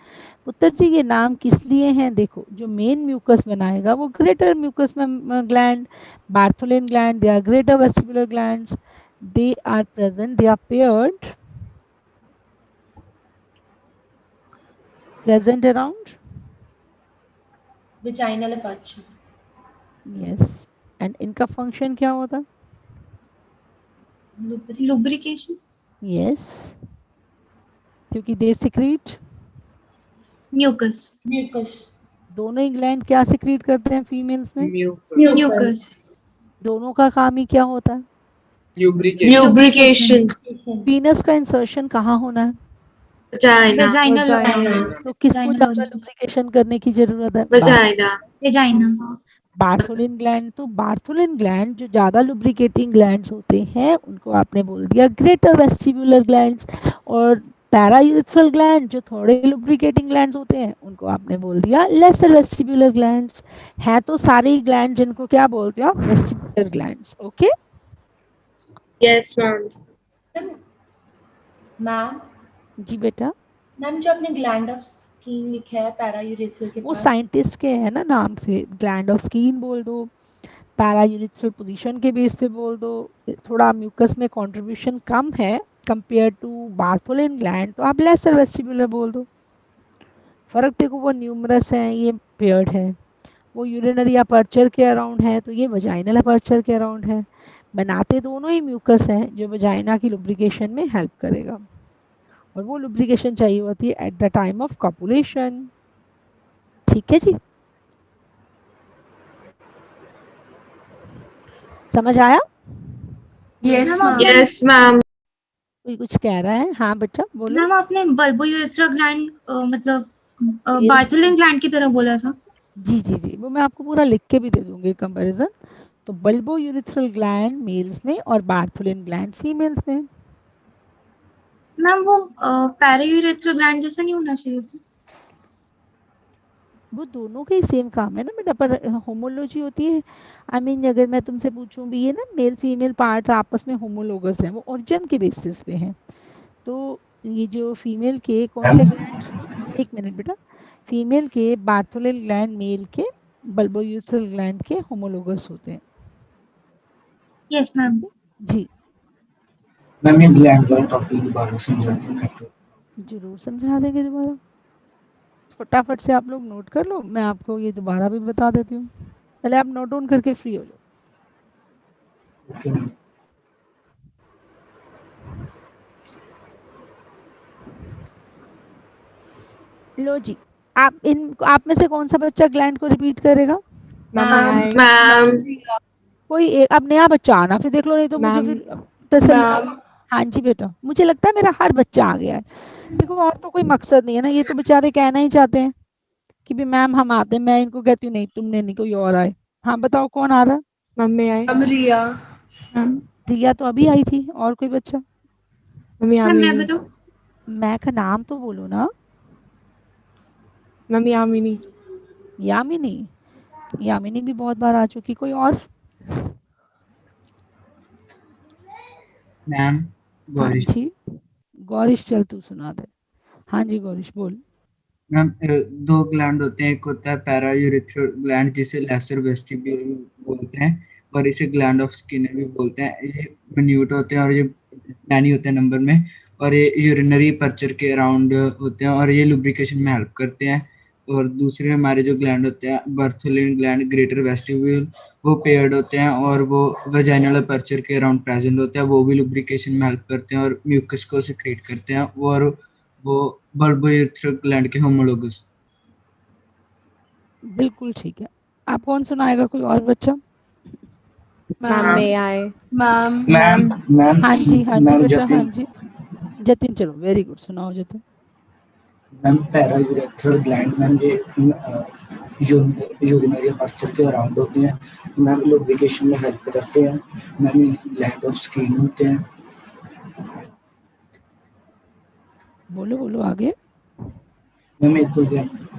Speaker 2: पुत्र जी ये नाम किस लिए हैं? देखो, जो मेन म्यूकस बनाएगा वो ग्रेटर म्यूकस में gland, Bartholin gland, they are greater vestibular glands. They are present, they are paired, present around.
Speaker 5: Vaginal aperture.
Speaker 2: यस. एंड इनका फंक्शन क्या होता है?
Speaker 8: लुब्रिकेशन.
Speaker 2: यस, क्योंकि दे सिक्रीट.
Speaker 8: म्यूकस.
Speaker 5: Mucus.
Speaker 2: दोनों ही ग्लैंड क्या सिक्रीट करते हैं फीमेल्स में?
Speaker 8: म्यूकस.
Speaker 2: दोनों का काम ही क्या होता है?
Speaker 1: Lubrication.
Speaker 2: पीनस का इंसर्शन कहाँ होना है?
Speaker 1: Vagina.
Speaker 8: वेजाइनल.
Speaker 2: तो किसको ज्यादा लुब्रिकेशन करने की जरूरत है?
Speaker 1: Vagina.
Speaker 8: वेजाइना.
Speaker 2: Bartholin gland. तो बार्थोलिन ग्लैंड जो ज्यादा लुब्रिकेटिंग ग्लैंड्स होते हैं उनको आपने बोल दिया ग्रेटर वेस्टिबुलर ग्लैंड्स, और पैरायूरेथ्रल ग्लैंड जो थोड़े लुब्रिकेटिंग ग्लैंड्स होते हैं उनको आपने बोल दिया लेसर वेस्टिबुलर ग्लैंड्स। है तो सारे ही ग्लैंड जिनको क्या बोलते हो आप, vestibular glands. Okay
Speaker 1: yes ma'am.
Speaker 5: Ma'am
Speaker 2: जी बेटा,
Speaker 5: मैम जो आपने ग्लैंड ऑफ स्किन लिखा है पैरायूरेथ्रल के
Speaker 2: वो
Speaker 5: पास,
Speaker 2: साइंटिस्ट के है ना नाम से, ग्लैंड ऑफ स्किन बोल दो, पैरायूरेथ्रल पोजीशन के बेस पे बोल दो। थोड़ा म्यूकस में कंट्रीब्यूशन कम है कंपेयर टू बार्थोलिन ग्लैंड तो आप लेसर वेस्टिबुलर बोल दो। फर्क देखो, वो न्यूमरस है, ये पेयर्ड है। वो यूरिनरी अपर्चर के अराउंड है तो ये वजाइनल अपर्चर के अराउंड है। बनाते दोनों ही म्यूकस हैं जो वजाइना की लुब्रिकेशन में हेल्प करेगा, और वो लुब्रिकेशन चाहिए होती है at the time of copulation. ठीक है जी, समझ आया?
Speaker 3: Yes
Speaker 8: ma'am
Speaker 3: ma'am.
Speaker 8: आपने
Speaker 1: यस मैम।
Speaker 2: कोई कुछ कह रहा है? हाँ बेटा बोलो।
Speaker 8: मैम आपने बल्बोयूरेथ्रा ग्लैंड मतलब
Speaker 2: Males
Speaker 8: बार्थोलिन ग्लैंड की तरह बोला था।
Speaker 2: जी जी जी, वो मैं आपको पूरा लिख के भी दे दूंगी कंपैरिजन। तो बल्बो यूरिथ्रल ग्लैंड मेल्स में और बार्थोलिन ग्लैंड फीमेल्स में।
Speaker 8: मैम वो पैरायूरेथ्रल ग्लैंड जैसा नहीं होना चाहिए था।
Speaker 2: वो दोनों का ही सेम काम है ना बेटा, पर होमोलॉजी होती है। आई मीन अगर मैं तुमसे पूछूं भी, ये ना मेल फीमेल पार्ट आपस में होमोलोगस हैं, वो ओरिजिन के बेसिस पे हैं। तो ये जो फीमेल के कौन से ग्लैंड, एक मिनट बेटा, फीमेल के बार्थोलिन ग्लैंड मेल के बल्बोयूरेथ्रल ग्लैंड के होमोलोगस होते हैं।
Speaker 8: Yes ma'am.
Speaker 2: जी
Speaker 10: मैम ये ग्लैंड वाला टॉपिक दोबारा समझा दें।
Speaker 2: जरूर समझा देंगे दोबारा, फटाफट से आप लोग नोट कर लो, मैं आपको ये दोबारा भी बता देती हूँ। पहले आप नोट डाउन करके फ्री हो लो।
Speaker 10: Okay ma'am.
Speaker 2: लो जी, आप में से कौन सा बच्चा ग्लैंड को रिपीट करेगा?
Speaker 1: मैम।
Speaker 2: कोई एक अब नया बच्चा आना, फिर देख लो, नहीं तो मुझे
Speaker 6: मैम।
Speaker 2: फिर तसल्ली।
Speaker 3: मैम।
Speaker 2: हाँ जी बेटा, मुझे लगता है मेरा हर बच्चा आ गया है। देखो और तो कोई मकसद नहीं है ना, ये तो बेचारे कहना ही चाहते हैं कि भी मैम हम आते हैं, मैं इनको कहती हूँ नहीं तुमने नहीं, कोई और आए। हाँ बताओ कौन आ रहा है?
Speaker 6: मम्मी आई।
Speaker 3: मैम रिया।
Speaker 2: रिया तो अभी आई थी, और कोई बच्चा?
Speaker 6: मम्मी
Speaker 8: मैम मैं
Speaker 6: आमिनी।
Speaker 8: बताऊँ?
Speaker 2: मैं का नाम तो बोलो ना।
Speaker 6: मम्मी आमिनी।
Speaker 2: यामिनी, यामिनी भी बहुत बार आ चुकी। कोई और?
Speaker 10: मैम
Speaker 2: हाँ
Speaker 10: गौरी।
Speaker 2: जी गौरिश, चल तू सुना दे। हाँ जी गौरिश बोल।
Speaker 10: मैम दो ग्लैंड होते हैं, एक होता है पैरायूरेथ्रल ग्लैंड जिसे लेसर वेस्टिब्यूल भी बोलते हैं, और इसे ग्लैंड ऑफ स्किन भी बोलते हैं। ये मिन्यूट होते हैं और ये मैनी होते हैं नंबर में, और ये यूरिनरी पर्चर के अराउंड होते हैं और ये लुब्रिकेशन में हेल्प करते हैं। और दूसरे हमारे जो ग्लैंड होते हैं बर्थोलिन ग्लैंड, ग्रेटर वेस्टिब्यूल, वो पेयर्ड होते हैं और वो वेजाइनल पर्चर के अराउंड प्रेजेंट होते हैं। वो भी लुब्रिकेशन में हेल्प करते हैं और म्यूकस को सिक्रेट करते हैं, और वो बल्बोयूरेथ्रल ग्लैंड के होमोलोगस।
Speaker 2: बिल्कुल ठीक है। आप कौन सुनाएगा? कोई और बच्चा?
Speaker 6: Ma'am
Speaker 3: ma'am.
Speaker 6: May I.
Speaker 3: Ma'am.
Speaker 10: Ma'am ma'am
Speaker 2: हाँ जी
Speaker 10: मैम
Speaker 2: बेटा, हाँ
Speaker 10: जतिन।
Speaker 2: जी जतिन, चलो वेरी गुड, सुनाओ Jatin.
Speaker 10: Ma'am paraurethral gland ma'am ये यूरिनरी पर्चर के अराउंड होते हैं। मैम लुब्रिकेशन में हेल्प करते हैं। मैम ग्लैंड ऑफ स्किन होते हैं।
Speaker 2: बोलो बोलो आगे।
Speaker 10: मैम एक तो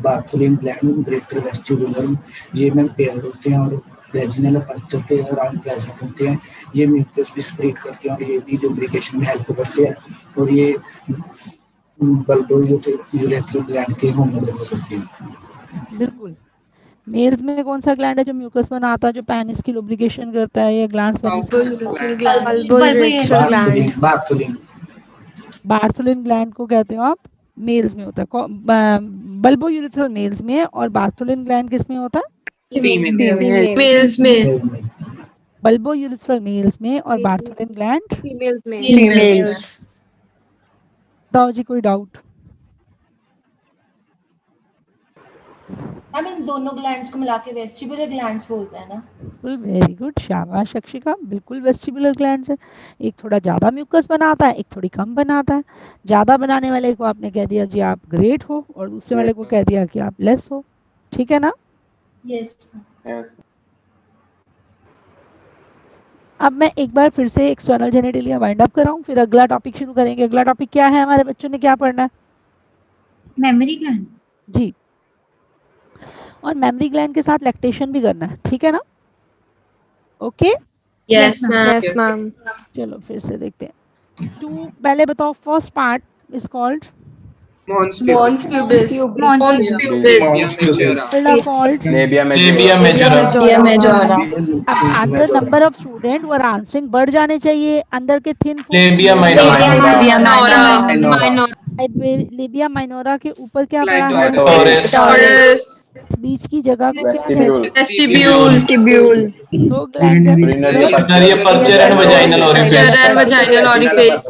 Speaker 10: बार्थोलिन ग्लैंड, ग्रेटर वेस्टिबुलर, ये मैम पेयर होते हैं और वेजिनल पर्चर के अराउंड प्रेजेंट होते हैं। ये म्यूकस भी स्क्रीट करते हैं और ये भी लुब्रिकेशन में हेल्प करते हैं, और ये बल्बोयूरेथ्रल ग्लैंड के होमोलोगस होते हैं।
Speaker 2: बिल्कुल। मेल्स में कौन सा ग्लैंड है जो म्यूकस बनाता है, जो पेनिस की लुब्रिकेशन करता है, या ग्लैंड्स पेनिस की?
Speaker 3: Bulbourethral gland.
Speaker 6: Bulbourethral gland.
Speaker 10: Bartholin.
Speaker 2: Bartholin gland को कहते हो आप, मेल्स में होता है। बल्बोयूरेथ्रल मेल्स में है, और बार्थोलिन ग्लैंड किस में होता है?
Speaker 1: फीमेल्स में।
Speaker 2: बल्बोयूरेथ्रल मेल्स में, और बार्थोलिन ग्लैंड
Speaker 6: फीमेल्स में।
Speaker 3: फीमेल्स।
Speaker 2: बताओ जी, कोई डाउट?
Speaker 5: मैम इन दोनों ग्लैंड्स को मिला के वेस्टिबुलर ग्लैंड्स बोलते हैं ना?
Speaker 2: बिल्कुल, वेरी गुड, शाबाश अक्षिका, बिल्कुल वेस्टिबुलर ग्लैंड्स है। एक थोड़ा ज्यादा म्यूकस बनाता है, एक थोड़ी कम बनाता है। ज्यादा बनाने वाले को आपने कह दिया जी आप ग्रेट हो, और दूसरे वाले को कह दिया कि आप लेस हो। ठीक है ना?
Speaker 5: यस।
Speaker 2: अब मैं एक बार फिर से एक्सटर्नल जेनिटलिया वाइंड अप कराऊं, फिर अगला टॉपिक शुरू करेंगे। अगला टॉपिक क्या है हमारे बच्चों ने क्या पढ़ना है?
Speaker 8: मेमोरी ग्लैंड
Speaker 2: जी, और मेमोरी ग्लैंड के साथ लैक्टेशन भी करना है, ठीक है ना? Okay
Speaker 8: yes ma'am
Speaker 6: yes ma'am.
Speaker 2: चलो फिर से देखते हैं। टू पहले बताओ, first part is called
Speaker 3: Mons pubis.
Speaker 8: Mons
Speaker 2: Uvula called
Speaker 7: Labia
Speaker 11: Labia majora.
Speaker 9: Labia majora.
Speaker 2: अब अंदर नंबर ऑफ स्टूडेंट वो आंसरिंग बढ़ जाने चाहिए। अंदर के thin
Speaker 11: Labia minora.
Speaker 9: Labia minora.
Speaker 2: Labia minora के ऊपर क्या पड़ा है?
Speaker 11: Taurus.
Speaker 2: बीच की जगह को क्या कहते हैं?
Speaker 9: Vestibule.
Speaker 2: दो ग्लैंड्स हैं,
Speaker 11: Urinary aperture and vaginal orifice.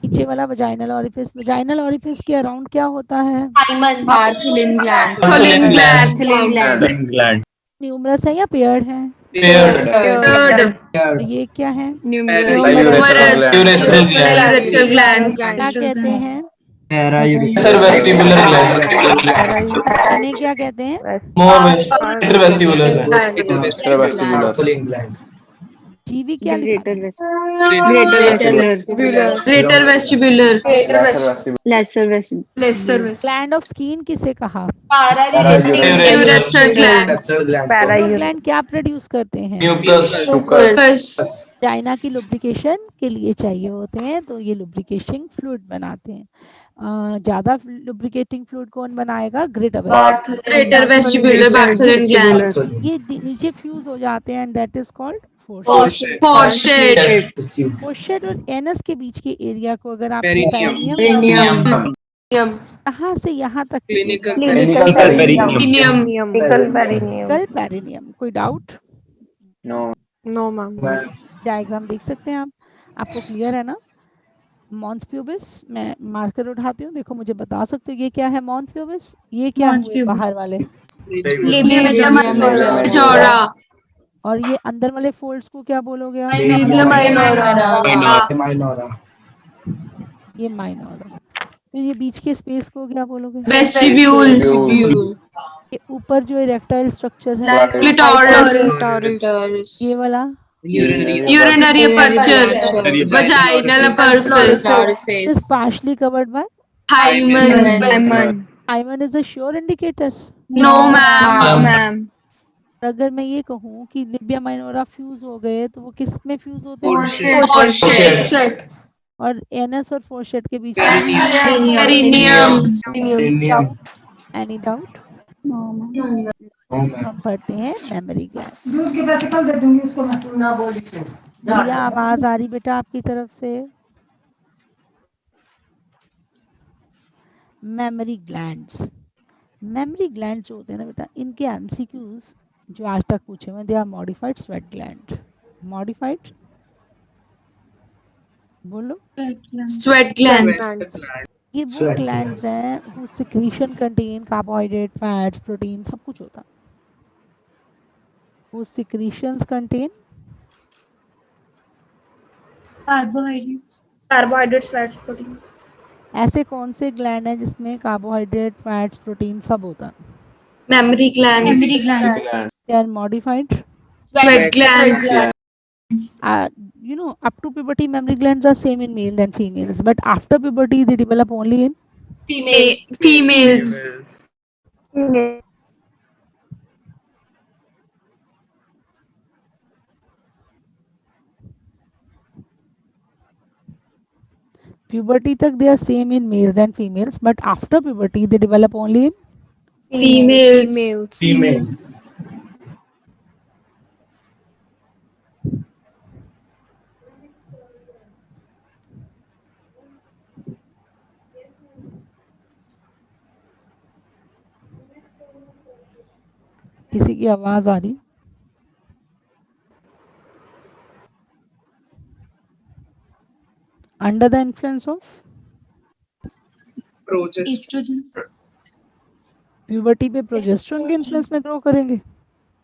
Speaker 2: नीचे वाला वजाइनल ओरिफिस। वजाइनल ओरिफिस के अराउंड क्या होता है?
Speaker 9: Bartholin gland.
Speaker 11: Bartholin gland.
Speaker 2: Numerous है या पेयर्ड है?
Speaker 11: Paired.
Speaker 2: और ये क्या है?
Speaker 11: Urethral gland.
Speaker 2: क्या कहते हैं?
Speaker 11: Lesser vestibular gland.
Speaker 2: इन्हें क्या कहते हैं?
Speaker 11: More vestibular gland.
Speaker 2: जीवी क्या लिखा है?
Speaker 3: Greater vestibular.
Speaker 9: Lesser vestibule.
Speaker 2: Gland of skin किसे कहा?
Speaker 3: Urethral gland.
Speaker 2: ग्लैंड क्या प्रोड्यूस करते हैं?
Speaker 11: Mucus.
Speaker 2: चाइना की लुब्रिकेशन के लिए चाहिए होते हैं, तो ये लुब्रिकेटिंग फ्लूइड बनाते हैं। ज्यादा लुब्रिकेटिंग फ्लूइड कौन बनाएगा?
Speaker 3: Greater vestibular Bartholin gland.
Speaker 2: ये नीचे फ्यूज हो जाते हैं and that is called
Speaker 3: Foreshead.
Speaker 2: फोर्शेट और एनस के बीच के एरिया को अगर आप
Speaker 9: Perineum.
Speaker 2: यहाँ से यहाँ तक
Speaker 11: Clinical perineum.
Speaker 2: कल पेरिनियम। कोई डाउट?
Speaker 6: No ma'am.
Speaker 2: डायग्राम देख सकते हैं आप, आपको क्लियर है ना? मॉन्स प्यूबिस, मैं मार्कर उठाती हूँ, देखो मुझे बता सकते हो ये क्या है? Mons pubis. ये क्या है बाहर वाले?
Speaker 8: Labia majora.
Speaker 2: और ये अंदर वाले फोल्ड्स को क्या बोलोगे आप?
Speaker 3: Labia minora.
Speaker 2: ये माइनोरा। फिर ये बीच के स्पेस को क्या बोलोगे?
Speaker 3: Vestibule.
Speaker 2: ये ऊपर जो इरेक्टाइल स्ट्रक्चर है,
Speaker 3: Clitoris.
Speaker 2: ये वाला
Speaker 3: Urinary aperture. Vaginal orifice.
Speaker 2: is partially covered by
Speaker 3: Hymen.
Speaker 2: hymen is a sure indicator.
Speaker 3: No ma'am.
Speaker 2: अगर मैं ये कहूँ कि लिबिया माइनोरा फ्यूज हो गए तो वो किस में फ्यूज होते हैं?
Speaker 3: Foreshead.
Speaker 2: और एनस और फोर्शेट के बीच
Speaker 3: Perineum.
Speaker 2: Any doubt? हम पढ़ते हैं मेमोरी ग्लैंड। भैया आवाज आ रही बेटा आपकी तरफ से? Mammary glands. मेमोरी ग्लैंड जो होते हैं ना बेटा, इनके एमसीक्यूज जो आज तक पूछे हुए, they are modified sweat gland. Modified बोलो।
Speaker 3: Sweat glands.
Speaker 2: ये वो ग्लैंड्स हैं whose secretion contain carbohydrate, fats, protein, सब कुछ होता है। whose secretions contain
Speaker 8: carbohydrates, fats, proteins.
Speaker 2: ऐसे कौन से ग्लैंड हैं जिसमें कार्बोहाइड्रेट, फैट्स, प्रोटीन सब होता है?
Speaker 3: Mammary glands.
Speaker 2: They are modified.
Speaker 3: Sweat glands.
Speaker 2: You know, up to puberty, mammary glands are same in male and females, but after puberty, they develop only in
Speaker 3: Females.
Speaker 2: puberty. Tak they are same in males and females, but after puberty, they develop only in
Speaker 3: Females.
Speaker 2: किसी की आवाज आ रही? Under the influence of
Speaker 8: Estrogen.
Speaker 2: puberty पे progesterone के influence में grow करेंगे।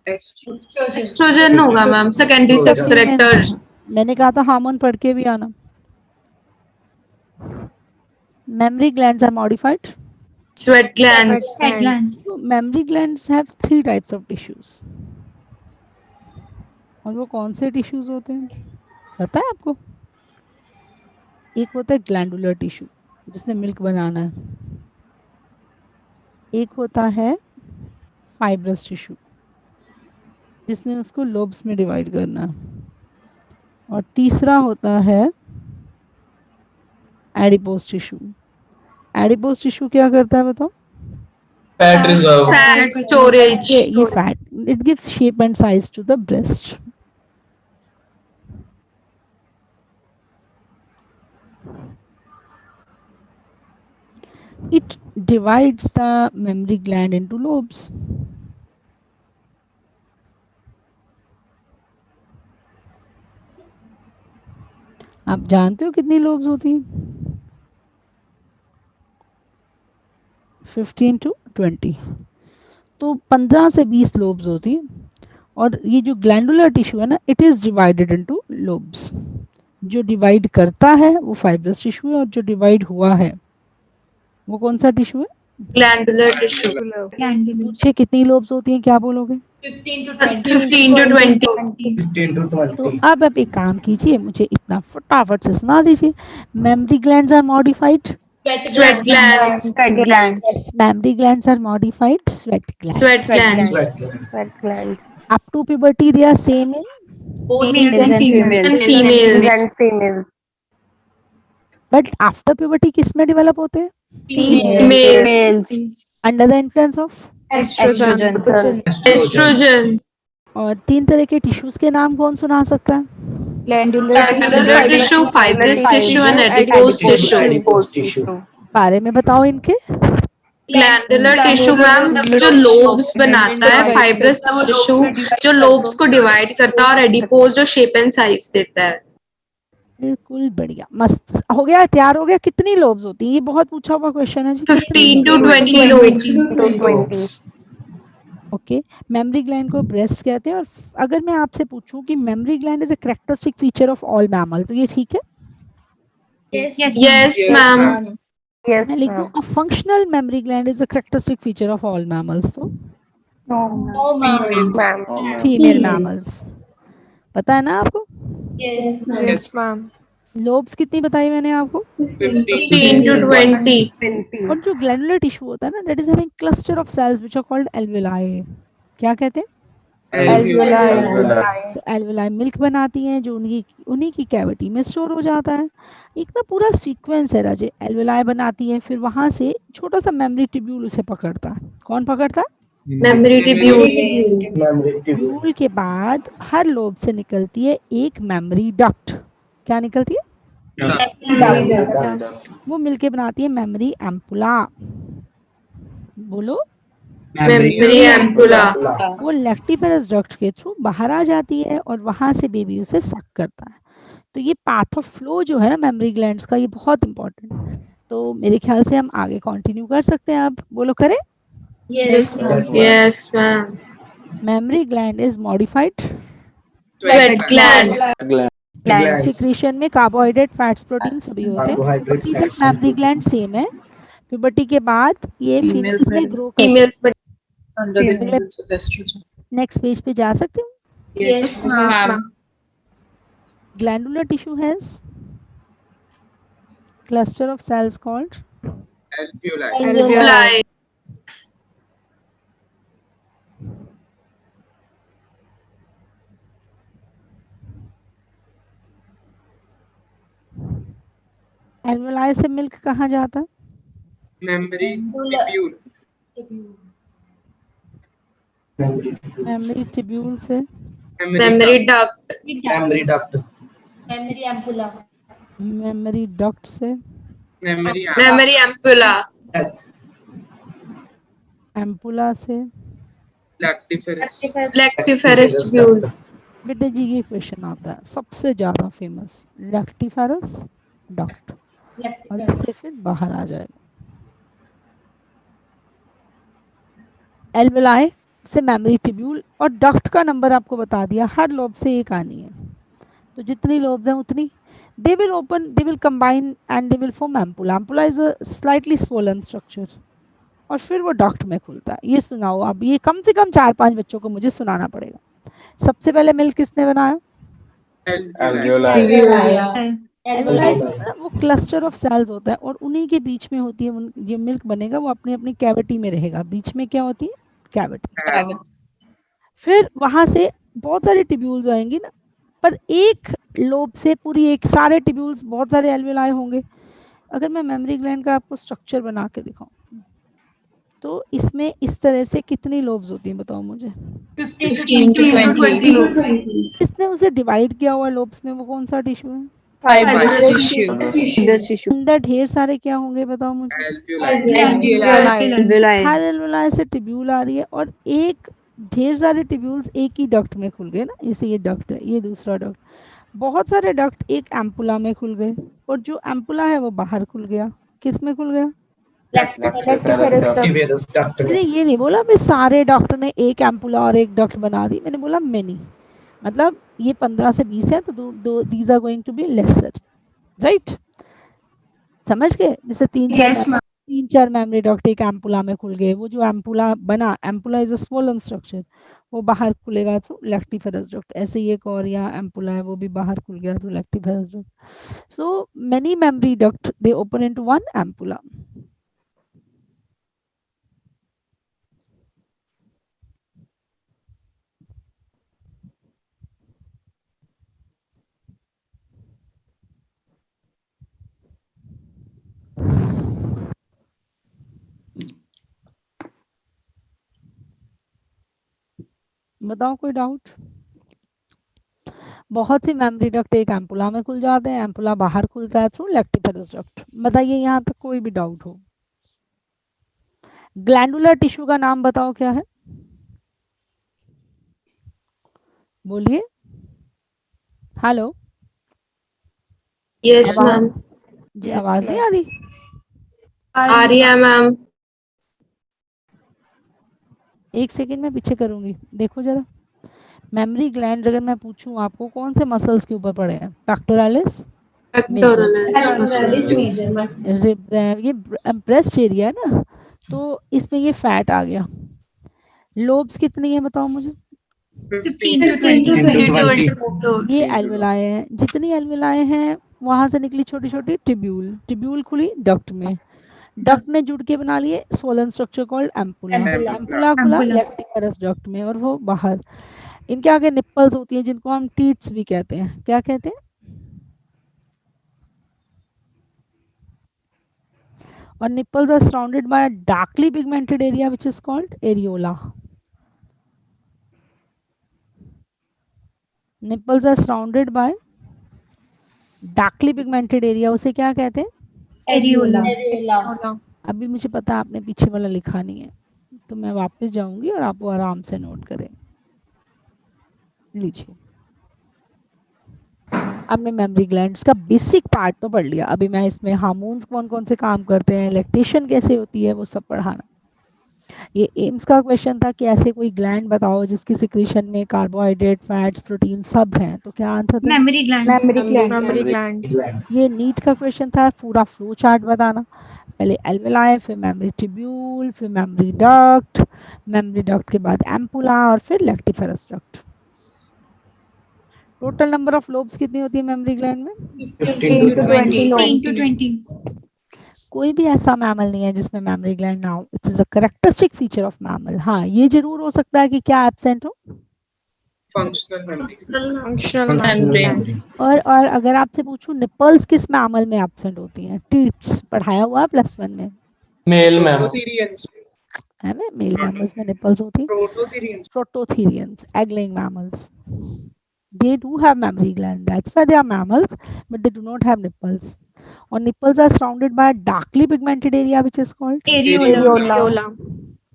Speaker 3: Estrogen होगा ma'am, secondary sex corrector.
Speaker 2: मैंने कहा था हार्मोन पढ़ के भी आना। Mammary glands are modified.
Speaker 3: Sweat glands.
Speaker 2: So, mammary glands have 3 types of tissues. और वो कौन से टिश्यूज होते हैं पता है आपको? एक होता है ग्लैंडुलर टिश्यू जिसने मिल्क बनाना है, एक होता है फाइब्रस टिश्यू जिसने उसको लोब्स में डिवाइड करना है, और तीसरा होता है एडिपोज टिश्यू। एडिपोज टिश्यू क्या करता है बताओ?
Speaker 11: Fat reserve.
Speaker 1: Fat storage.
Speaker 2: ये fat, it gives shape and size to the breast. It divides the mammary gland into lobes. आप जानते हो कितनी लोब्स होती हैं? 15 to 20, तो 15 से 20 लोब्स होती हैं। और ये जो ग्लैंडुलर टिश्यू है ना, it is divided into lobes. जो डिवाइड करता है वो फाइब्रस टिश्यू है, और जो डिवाइड हुआ है वो कौन सा टिश्यू है?
Speaker 1: Glandular tissue.
Speaker 2: पूछे कितनी लोब्स होती हैं, क्या बोलोगे?
Speaker 1: 15 to 20.
Speaker 10: 15 to 20.
Speaker 2: तो अब आप एक काम कीजिए, मुझे इतना फटाफट से सुना दीजिए। Mammary glands are modified
Speaker 1: Sweat glands.
Speaker 2: Yes, mammary glands are modified sweat glands.
Speaker 1: Sweat glands.
Speaker 12: Sweat glands.
Speaker 2: Up to puberty they are same in
Speaker 1: Both males and females. And females.
Speaker 12: And females.
Speaker 2: but after puberty किस में develop होते हैं?
Speaker 1: Females.
Speaker 2: Under the influence of
Speaker 1: Estrogen.
Speaker 12: Estrogen.
Speaker 1: Estrogen.
Speaker 2: और 3 तरह के tissues के नाम कौन सुना सकता है?
Speaker 1: Glandular tissue, fibrous tissue and adipose tissue.
Speaker 2: बारे में बताओ इनके।
Speaker 1: ग्लैंडुलर टिश्यू मैम जो लोब्स बनाता है, फाइब्रस टिश्यू जो लोब्स को डिवाइड करता है, और एडिपोज जो शेप एंड साइज देता है।
Speaker 2: बिल्कुल बढ़िया, मस्त हो गया, तैयार हो गया। कितनी लोब्स होती है? ये बहुत पूछा हुआ क्वेश्चन है जी।
Speaker 1: 15 to 20 lobes.
Speaker 2: Okay, mammary gland को ब्रेस्ट कहते हैं। और अगर मैं आपसे पूछूं कि mammary gland is a characteristic feature of all mammal, तो ये ठीक है?
Speaker 1: Yes, ma'am.
Speaker 2: मैं लिख दूं a functional mammary gland is a characteristic feature of all mammals, तो
Speaker 12: No, ma'am.
Speaker 2: Female mammals. पता है ना आपको?
Speaker 6: Yes, ma'am.
Speaker 2: लोब्स कितनी बताई मैंने आपको?
Speaker 1: 15 to 20.
Speaker 2: और जो ग्लैंडुलर टिश्यू होता है ना, that is having cluster of cells which are called alveoli. क्या कहते हैं? एल्वेलाई मिल्क बनाती हैं जो उन्हीं की कैविटी में स्टोर हो जाता है। एक ना पूरा सीक्वेंस है राजे। एल्वेलाई बनाती है, फिर वहां से छोटा सा मेमरी ट्यूब्यूल उसे पकड़ता है। कौन पकड़ता है?
Speaker 1: Memory tubule.
Speaker 2: ट्यूब्यूल के बाद हर लोब से निकलती है एक मेमरी डक्ट। क्या निकलती है? वो मिलके बनाती है मेमरी एम्पुला। बोलो,
Speaker 1: मेमरी एम्पुला।
Speaker 2: वो लैक्टिफेरस डक्ट के थ्रू बाहर आ जाती है और वहां से बेबी उसे सक करता है। तो ये पाथ ऑफ फ्लो जो है ना मेमरी ग्लैंड्स का, ये बहुत इंपॉर्टेंट। तो मेरे ख्याल से हम आगे कंटिन्यू कर सकते हैं। आप बोलो, करें?
Speaker 1: Yes, ma'am.
Speaker 2: Mammary gland is modified
Speaker 1: Sweat glands.
Speaker 2: Secretion में कार्बोहाइड्रेट, फैट्स, प्रोटीन सभी होते हैं। मेमरी ग्लैंड सेम है। पुबर्टी के बाद ये फीमेल्स में ग्रो करती है। नेक्स्ट पेज पे जा सकते हो?
Speaker 1: Yes, ma'am.
Speaker 2: Glandular tissue has cluster of cells called
Speaker 1: Alveoli.
Speaker 2: alveoli से मिल्क कहाँ जाता है?
Speaker 10: Memory tubule.
Speaker 2: मेमरी ट्यूब्यूल से
Speaker 1: Memory duct.
Speaker 10: Memory duct.
Speaker 5: Memory ampulla.
Speaker 2: Mammary duct से
Speaker 1: Memory ampulla.
Speaker 2: एम्पुला से
Speaker 1: Lactiferous tubule.
Speaker 2: बेटा जी ये क्वेश्चन आता है सबसे ज्यादा फेमस, लैक्टिफेरस डक्ट, और इससे फिर बाहर आ जाएगा। एल्वेलाई से मेमरी ट्यूब्यूल, और डक्ट का नंबर आपको बता दिया, हर लोब से एक आनी है। तो जितनी लोब्स हैं उतनी they will combine and they will form ampulla. Ampulla is a slightly swollen structure और फिर वो डक्ट में खुलता है। ये सुनाओ अब, ये कम से कम 4-5 बच्चों को मुझे सुनाना पड़ेगा। सबसे पहले मिल्क किसने बनाया? एल्वेओलाई वो क्लस्टर ऑफ सेल्स होता है और उन्हीं के बीच में होती है ये मिल्क बनेगा, वो अपनी अपनी कैविटी में रहेगा। बीच में क्या होती है? कैविटी। फिर वहां से बहुत सारे टिब्यूल्स आएंगी ना, पर एक लोब से पूरी एक सारे टिब्यूल्स, बहुत सारे एल्वेओलाई होंगे। अगर मैं मेमोरी ग्लैंड का आपको स्ट्रक्चर बना के दिखाऊं तो इसमें इस तरह से कितनी लोब्स होती हैं बताओ मुझे?
Speaker 8: 15 to 20
Speaker 2: किसने उसे डिवाइड किया हुआ लोब्स में, वो कौन सा टिश्यू है?
Speaker 8: fibrous tissue
Speaker 2: अंदर ढेर सारे क्या होंगे बताओ मुझे? हर एल्वेओलाई से टिब्यूल आ रही है और एक ढेर सारे टिब्यूल्स एक ही डक्ट में खुल गए ना, इसे ये डक्ट है, ये दूसरा डक्ट, बहुत सारे डक्ट एक एम्पुला में खुल गए और जो एम्पुला है वो बाहर खुल गया। किस में खुल गया? मैंने ये नहीं बोला मैं सारे डक्ट ने एक एम्पुला और एक डक्ट बना दी, मैंने बोला मेनी, मतलब ये 15 से 20 है तो these are going to be lesser, right? समझ गए? जैसे तीन चार मेमोरी डक्ट एक एम्पुला में खुल गए, वो जो एम्पुला बना, ampulla is a swollen structure, वो बाहर खुलेगा तो लैक्टिफेरस डक्ट। ऐसे ही एक और यहाँ एम्पुला है, वो भी बाहर खुल गया तो lactiferous duct. So many memory duct दे ओपन इनटू वन एम्पुला। बताओ कोई डाउट? बहुत सी मेमोरी डक्ट एक एम्पुला में खुल जाते हैं, एम्पुला बाहर खुलता है थ्रू लैक्टिफेरस डक्ट। बताइए यहाँ तक कोई भी डाउट हो? ग्लैंडुलर टिश्यू का नाम बताओ क्या है? बोलिए। हेलो।
Speaker 1: Yes ma'am.
Speaker 2: जी आवाज नहीं आ रही?
Speaker 1: आ रही है मैम।
Speaker 2: एक सेकंड में पीछे करूंगी, देखो जरा। मेमोरी ग्लैंड अगर मैं पूछूं आपको कौन से मसल्स के ऊपर पड़े हैं? पेक्टोरालिस, रिब्स है, ये ब्रेस्ट एरिया है ना, तो इसमें ये फैट आ गया। लोब्स कितनी है बताओ मुझे?
Speaker 8: 15 to 20
Speaker 2: ये एल्वेलाई है, जितनी एल्वेलाई हैं वहां से निकली छोटी छोटी टिब्यूल, टिब्यूल खुली डक्ट में, डक्ट ने जुड़ के बना लिए swollen structure called ampulla, ampulla खुला लैक्टिफेरस डक्ट में और वो बाहर। इनके आगे निप्पल्स होती हैं जिनको हम टीट्स भी कहते हैं। क्या कहते हैं? और nipples are surrounded by a darkly pigmented area which is called areola. Nipples are surrounded by darkly pigmented area, उसे क्या कहते हैं?
Speaker 8: areola।
Speaker 2: अभी मुझे पता है आपने पीछे वाला लिखा नहीं है, तो मैं वापस जाऊंगी और आप वो आराम से नोट करें। लीजिए, आपने मेमोरी ग्लैंड्स का बेसिक पार्ट तो पढ़ लिया, अभी मैं इसमें हार्मोन्स कौन कौन से काम करते हैं, लैक्टेशन कैसे होती है, वो सब पढ़ाना। ये एम्स का क्वेश्चन था कि ऐसे कोई ग्लैंड बताओ जिसकी सिक्रीशन में कार्बोहाइड्रेट, फैट्स, प्रोटीन सब हैं, तो क्या आंसर था?
Speaker 8: Memory
Speaker 6: gland.
Speaker 2: ये नीट का क्वेश्चन था, पूरा फ्लो चार्ट बताना, पहले एल्वेलाई, फिर मेमोरी ट्यूब्यूल, फिर मेमोरी डक्ट के बाद एम्पुला और फिर lactiferous duct. Total number of lobes कितनी होती है मेमोरी ग्लैंड में?
Speaker 8: 15 to 20
Speaker 2: कोई भी ऐसा मैमल नहीं है जिसमें मेमोरी ग्लैंड ना हो। It is a characteristic feature of mammal. हाँ, ये जरूर हो सकता है कि क्या एब्सेंट हो?
Speaker 6: Functional mammary.
Speaker 2: और अगर आपसे पूछूं निपल्स किस मैमल में एब्सेंट होती हैं? टीट्स पढ़ाया हुआ +1 में।
Speaker 11: मेल मैम
Speaker 2: है में मेल मैमल्स में निपल्स होती हैं। Prototherians, egg-laying mammals, they do have mammary gland, that's why they are mammals, but they do not have nipples. Or nipples are surrounded by a darkly pigmented area which is called
Speaker 8: areola।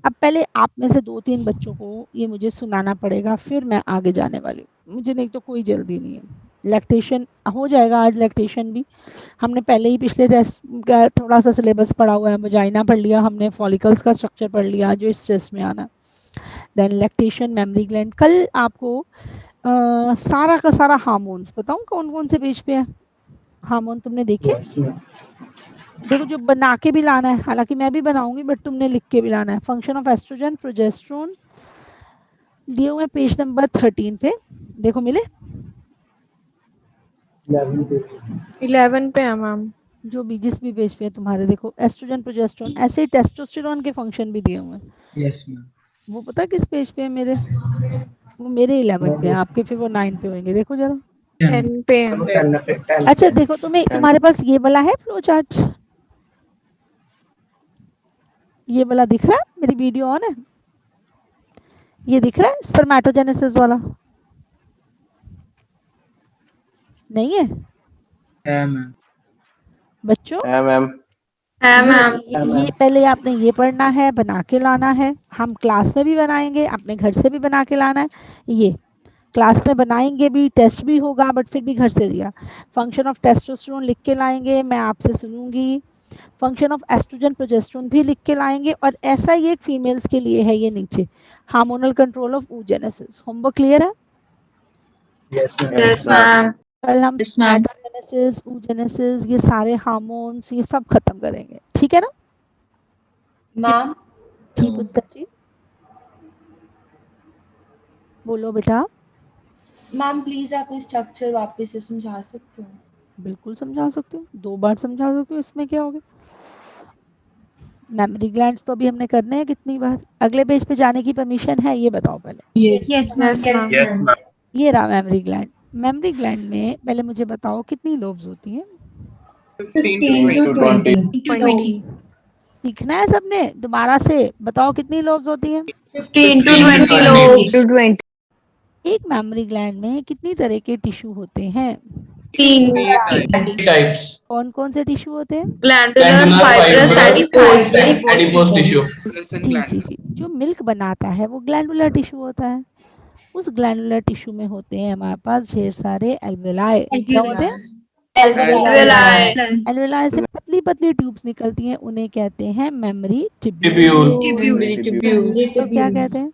Speaker 2: अब पहले आप में से 2-3 बच्चों को ये मुझे सुनाना पड़ेगा, फिर मैं आगे जाने वाली हूँ। मुझे नहीं तो कोई जल्दी नहीं है। लैक्टेशन हो जाएगा आज, लैक्टेशन भी हमने पहले ही पिछले थोड़ा सा सिलेबस पढ़ा हुआ है। वजाइना पढ़ लिया हमने, फॉलिकल्स का स्ट्रक्चर पढ़ लिया जो इस स्ट्रेस में आना, देन लैक्टेशन, मेमोरी ग्लैंड। कल आपको सारा का सारा हार्मोन्स बताऊं कौन कौन से पेज पे है हार्मोन, तुमने देखे? देखो जो बना के भी लाना है, हालांकि मैं भी बनाऊंगी बट तुमने लिख के भी लाना है। फंक्शन ऑफ एस्ट्रोजन, प्रोजेस्टेरोन, दिए हुए पेज नंबर 13 पे, देखो मिले?
Speaker 6: 11 पे है मैम।
Speaker 2: जो भी जिस भी पेज पे है तुम्हारे, देखो एस्ट्रोजन प्रोजेस्टेरोन, ऐसे ही टेस्टोस्टेरोन के फंक्शन भी दिए हुए हैं।
Speaker 10: Yes ma'am.
Speaker 2: वो पता किस पेज पे है मेरे? वो मेरे 11 पे है, आपके फिर वो 9 पे होंगे, देखो जरा।
Speaker 6: 10 पे है।
Speaker 2: अच्छा देखो, तुम्हारे पास ये वाला है फ्लो चार्ट, ये वाला दिख रहा है? मेरी वीडियो ऑन है? ये दिख रहा है स्पर्मेटोजेनेसिस वाला? नहीं है
Speaker 10: मैम।
Speaker 2: बच्चों?
Speaker 7: है मैम।
Speaker 1: है मैम।
Speaker 2: ये पहले आपने ये पढ़ना है, बना के लाना है। हम क्लास में भी बनाएंगे, अपने घर से भी बना के लाना है। ये क्लास में बनाएंगे भी, टेस्ट भी होगा, बट फिर भी घर से दिया। फंक्शन ऑफ टेस्टोस्टेरोन लिख के लाएंगे, मैं आपसे सुनूंगी। फंक्शन ऑफ एस्ट्रोजन प्रोजेस्टेरोन भी लिख के लाएंगे, और ऐसा ही एक फीमेल्स के लिए है ये नीचे, hormonal control of oogenesis। Homework clear है?
Speaker 1: Yes ma'am.
Speaker 2: कल हम स्पर्मेटोजेनेसिस, oogenesis, ये सारे हार्मोन्स, ये सब खत्म करेंगे, ठीक है ना?
Speaker 5: मैम
Speaker 2: ठीक उत्तर जी, बोलो बेटा।
Speaker 5: मैम प्लीज आप स्ट्रक्चर वापस से समझा सकते हो?
Speaker 2: बिल्कुल समझा सकती हूँ, 2 बार समझा सकती हूँ, इसमें क्या हो गया? मेमोरी ग्लैंड्स तो अभी हमने करने हैं कितनी बार? अगले पेज पे जाने की परमिशन है, ये बताओ पहले।
Speaker 8: Yes ma'am.
Speaker 2: ये रहा मेमोरी ग्लैंड। मेमोरी ग्लैंड में पहले मुझे बताओ कितनी लोब्स होती हैं?
Speaker 7: 15 to 20।
Speaker 2: सीखना है सबने, दोबारा से बताओ कितनी लोब्स होती हैं?
Speaker 1: 15 to 20 lobes।
Speaker 2: एक मेमोरी ग्लैंड में कितनी तरह के टिश्यू होते हैं?
Speaker 1: 3
Speaker 11: टाइप्स।
Speaker 2: कौन कौन से टिश्यू होते हैं?
Speaker 1: Glandular, fibrous, adipose.
Speaker 11: टिश्यू।
Speaker 2: जी। जो मिल्क बनाता है वो ग्लैंडुलर टिश्यू होता है। उस ग्लैंडुलर टिश्यू में होते हैं हमारे पास ढेर सारे एल्वेलाई। क्या होते हैं? एल्वेलाई से पतली पतली ट्यूब्स निकलती हैं, उन्हें कहते हैं मेमोरी ट्यूब्यूल। तो क्या कहते हैं?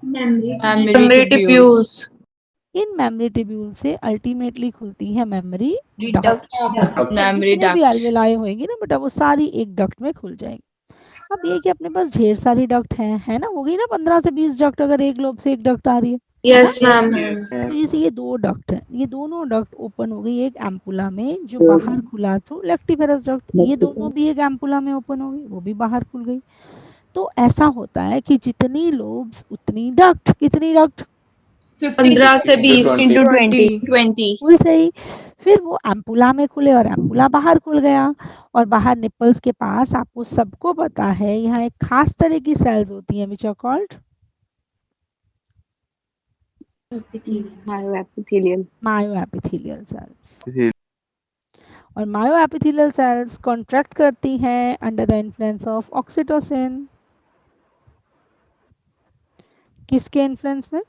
Speaker 1: Mammary tubules.
Speaker 2: In memory tubule से अल्टीमेटली खुलती है मेमोरी
Speaker 1: डक्ट्स।
Speaker 2: मेमोरी भी एल्वेलाई होंगी ना बेटा, वो सारी एक डक्ट में खुल जाएंगी। अब ये कि अपने पास ढेर सारी डक्ट हैं, है ना? हो गई ना 15 से 20 डक्ट, अगर एक लोब से एक डक्ट आ रही है।
Speaker 1: Yes ma'am.
Speaker 2: तो ये 2 डक्ट है, ये दोनों डक्ट ओपन हो गई एक एम्पुला में, जो बाहर खुला थ्रू लेक्टिफेरस डक्ट। ये दोनों भी एक एम्पुला में ओपन हो गई, वो भी बाहर खुल गई। तो ऐसा होता है कि जितनी लोब्स उतनी डक्ट। कितनी डक्ट?
Speaker 1: 15 से 20
Speaker 7: into
Speaker 1: 20।
Speaker 2: बिल्कुल सही। फिर वो एम्पुला में खुले और एम्पुला बाहर खुल गया, और बाहर निपल्स के पास आपको सबको पता है यहाँ एक खास तरह की सेल्स होती हैं, विच आर कॉल्ड मायोएपिथेलियल सेल्स। और मायोएपिथेलियल सेल्स कॉन्ट्रैक्ट करती हैं under the influence of oxytocin. किसके इन्फ्लुएंस में?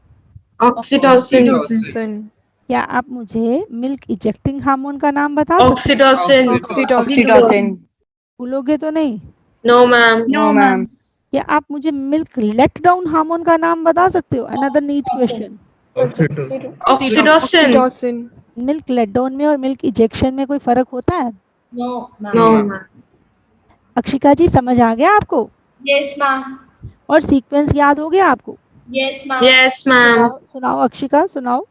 Speaker 1: ऑक्सीटोसिन।
Speaker 2: क्या आप मुझे मिल्क इजेक्टिंग हार्मोन का नाम बता सकते हैं?
Speaker 1: ऑक्सीटोसिन।
Speaker 2: भूलोगे तो नहीं?
Speaker 1: No ma'am.
Speaker 8: No ma'am.
Speaker 2: क्या आप मुझे मिल्क लेट डाउन हार्मोन का नाम बता सकते हो? Another NEET question.
Speaker 1: Oxytocin.
Speaker 2: Milk let down में और मिल्क इजेक्शन में कोई फर्क होता है?
Speaker 5: No
Speaker 1: no ma'am.
Speaker 2: Akshika ji समझ आ गया आपको?
Speaker 5: Yes ma'am.
Speaker 2: और सीक्वेंस याद हो गया आपको?
Speaker 5: Yes ma'am.
Speaker 1: Yes ma'am.
Speaker 2: सुनाओ अक्षिका, सुनाओ।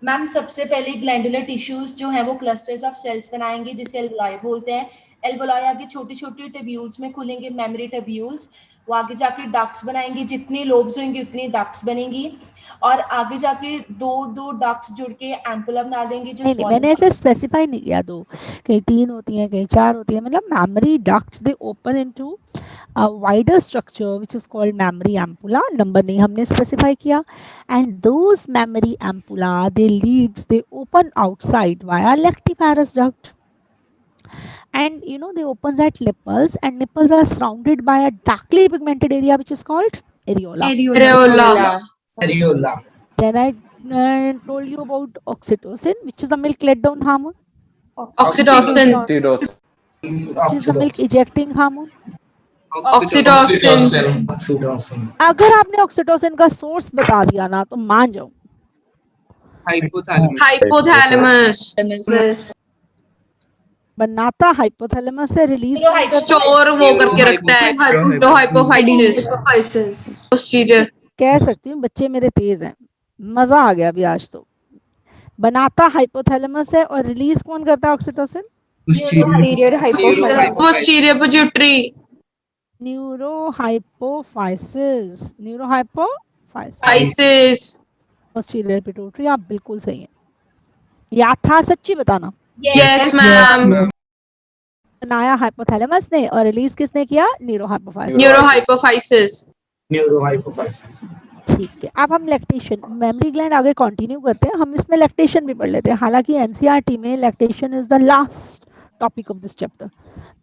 Speaker 5: मैम सबसे पहले ग्लैंडुलर टिश्यूज जो है वो क्लस्टर्स ऑफ सेल्स बनाएंगे, जिसे एल्वोलाई बोलते हैं। एल्वोलाई आगे छोटी छोटी ट्यूब्यूल्स में खुलेंगे, मेमोरी ट्यूब्यूल्स। वो आगे जाके डक्ट्स बनाएंगे, जितनी लोब्स होंगी उतनी डक्ट्स बनेंगी, और आगे जाके दो डक्ट्स जुड़ के एम्पुला बना देंगे। जो
Speaker 2: नहीं, मैंने ऐसे स्पेसिफाई नहीं किया, 2 कहीं 3 होती हैं, कहीं 4 होती हैं, मतलब memory ducts they open into a wider structure which is called mammary ampulla. Number नहीं हमने स्पेसिफाई किया, and those mammary ampulla they open outside via lactiferous duct, and they opens at nipples, and nipples are surrounded by a darkly pigmented area which is called areola. Then I told you about oxytocin, which is the milk let down hormone.
Speaker 1: Oxytocin.
Speaker 2: Which is the milk ejecting hormone.
Speaker 1: Oxytocin.
Speaker 2: अगर आपने oxytocin का source बता दिया ना तो मान जाओ।
Speaker 1: Hypothalamus.
Speaker 2: बनाता हाइपोथैलेमस से, रिलीज
Speaker 1: स्टोर वो करके रखता है, तो हाइपोफाइसिस। पोस्टीरियर।
Speaker 2: कह सकती हूँ बच्चे मेरे तेज हैं, मजा आ गया अभी आज तो। बनाता हाइपोथैलेमस है और रिलीज कौन करता है oxytocin?
Speaker 6: Posterior hypophysis.
Speaker 1: Posterior pituitary.
Speaker 2: Neurohypophysis, neurohypophysis,
Speaker 1: Physis.
Speaker 2: Posterior pituitary. आप बिल्कुल सही हैं। याद था? सच्ची बताना।
Speaker 1: Yes, ma'am.
Speaker 2: बनाया हाइपोथैलेमस ने और रिलीज किसने किया? न्यूरोहाइपोफाइसिस।
Speaker 1: Neurohypophysis.
Speaker 2: ठीक है, अब हम लैक्टेशन, मेमोरी ग्लैंड आगे कंटिन्यू करते हैं। हम इसमें लैक्टेशन भी पढ़ लेते हैं, हालांकि एनसीईआरटी में lactation is the last topic of this chapter.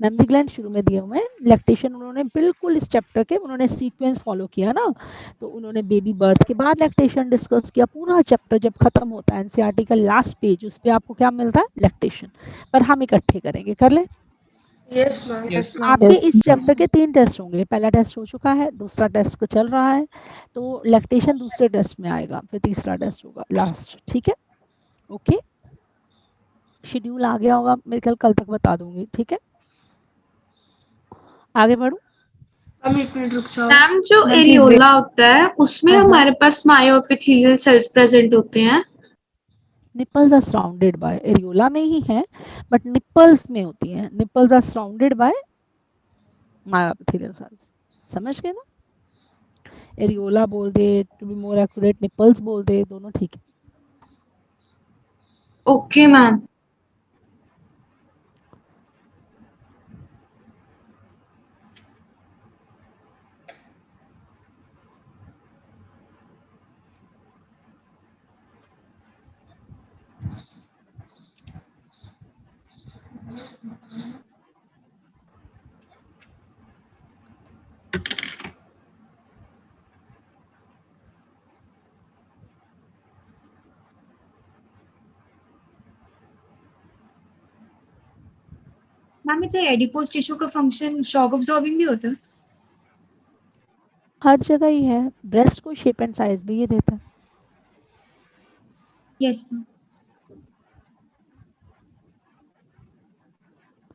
Speaker 2: Memory gland शुरू में दिए हुए हैं, लैक्टेशन उन्होंने बिल्कुल इस चैप्टर के उन्होंने सीक्वेंस फॉलो किया ना, तो उन्होंने बेबी बर्थ के बाद लैक्टेशन डिस्कस किया। पूरा चैप्टर जब खत्म होता है एनसीईआरटी का लास्ट पेज, उस पे आपको क्या मिलता है? लैक्टेशन। पर हम इकट्ठे करेंगे, कर ले।
Speaker 3: Yes ma'am.
Speaker 2: आपके इस चैप्टर के 3 टेस्ट होंगे, पहला टेस्ट हो चुका है, दूसरा टेस्ट चल रहा है, तो लैक्टेशन दूसरे टेस्ट में आएगा, फिर तीसरा टेस्ट होगा लास्ट। ठीक है, ओके। शेड्यूल आ गया होगा मेरे ख्याल, कल तक बता दूंगी। ठीक है, आगे बढ़ू।
Speaker 3: हम 1 मिनट रुक जाओ
Speaker 1: मैम, जो एरियोला होता है उसमें हमारे पास मायोएपिथेलियल सेल्स प्रेजेंट होते हैं।
Speaker 2: Nipples are surrounded by, areola में ही है बट निपल्स में होती हैं। Nipples are surrounded by myoepithelial cells. समझ गए ना? एरियोला बोल दे, to be more accurate nipples बोल दे, दोनों ठीक है।
Speaker 1: Okay ma'am.
Speaker 8: मैम इसे एडिपोज टिश्यू का फंक्शन शॉक अब्सॉर्बिंग भी होता है?
Speaker 2: हर जगह ही है, ब्रेस्ट को शेप एंड साइज भी ये देता है।
Speaker 8: Yes ma'am.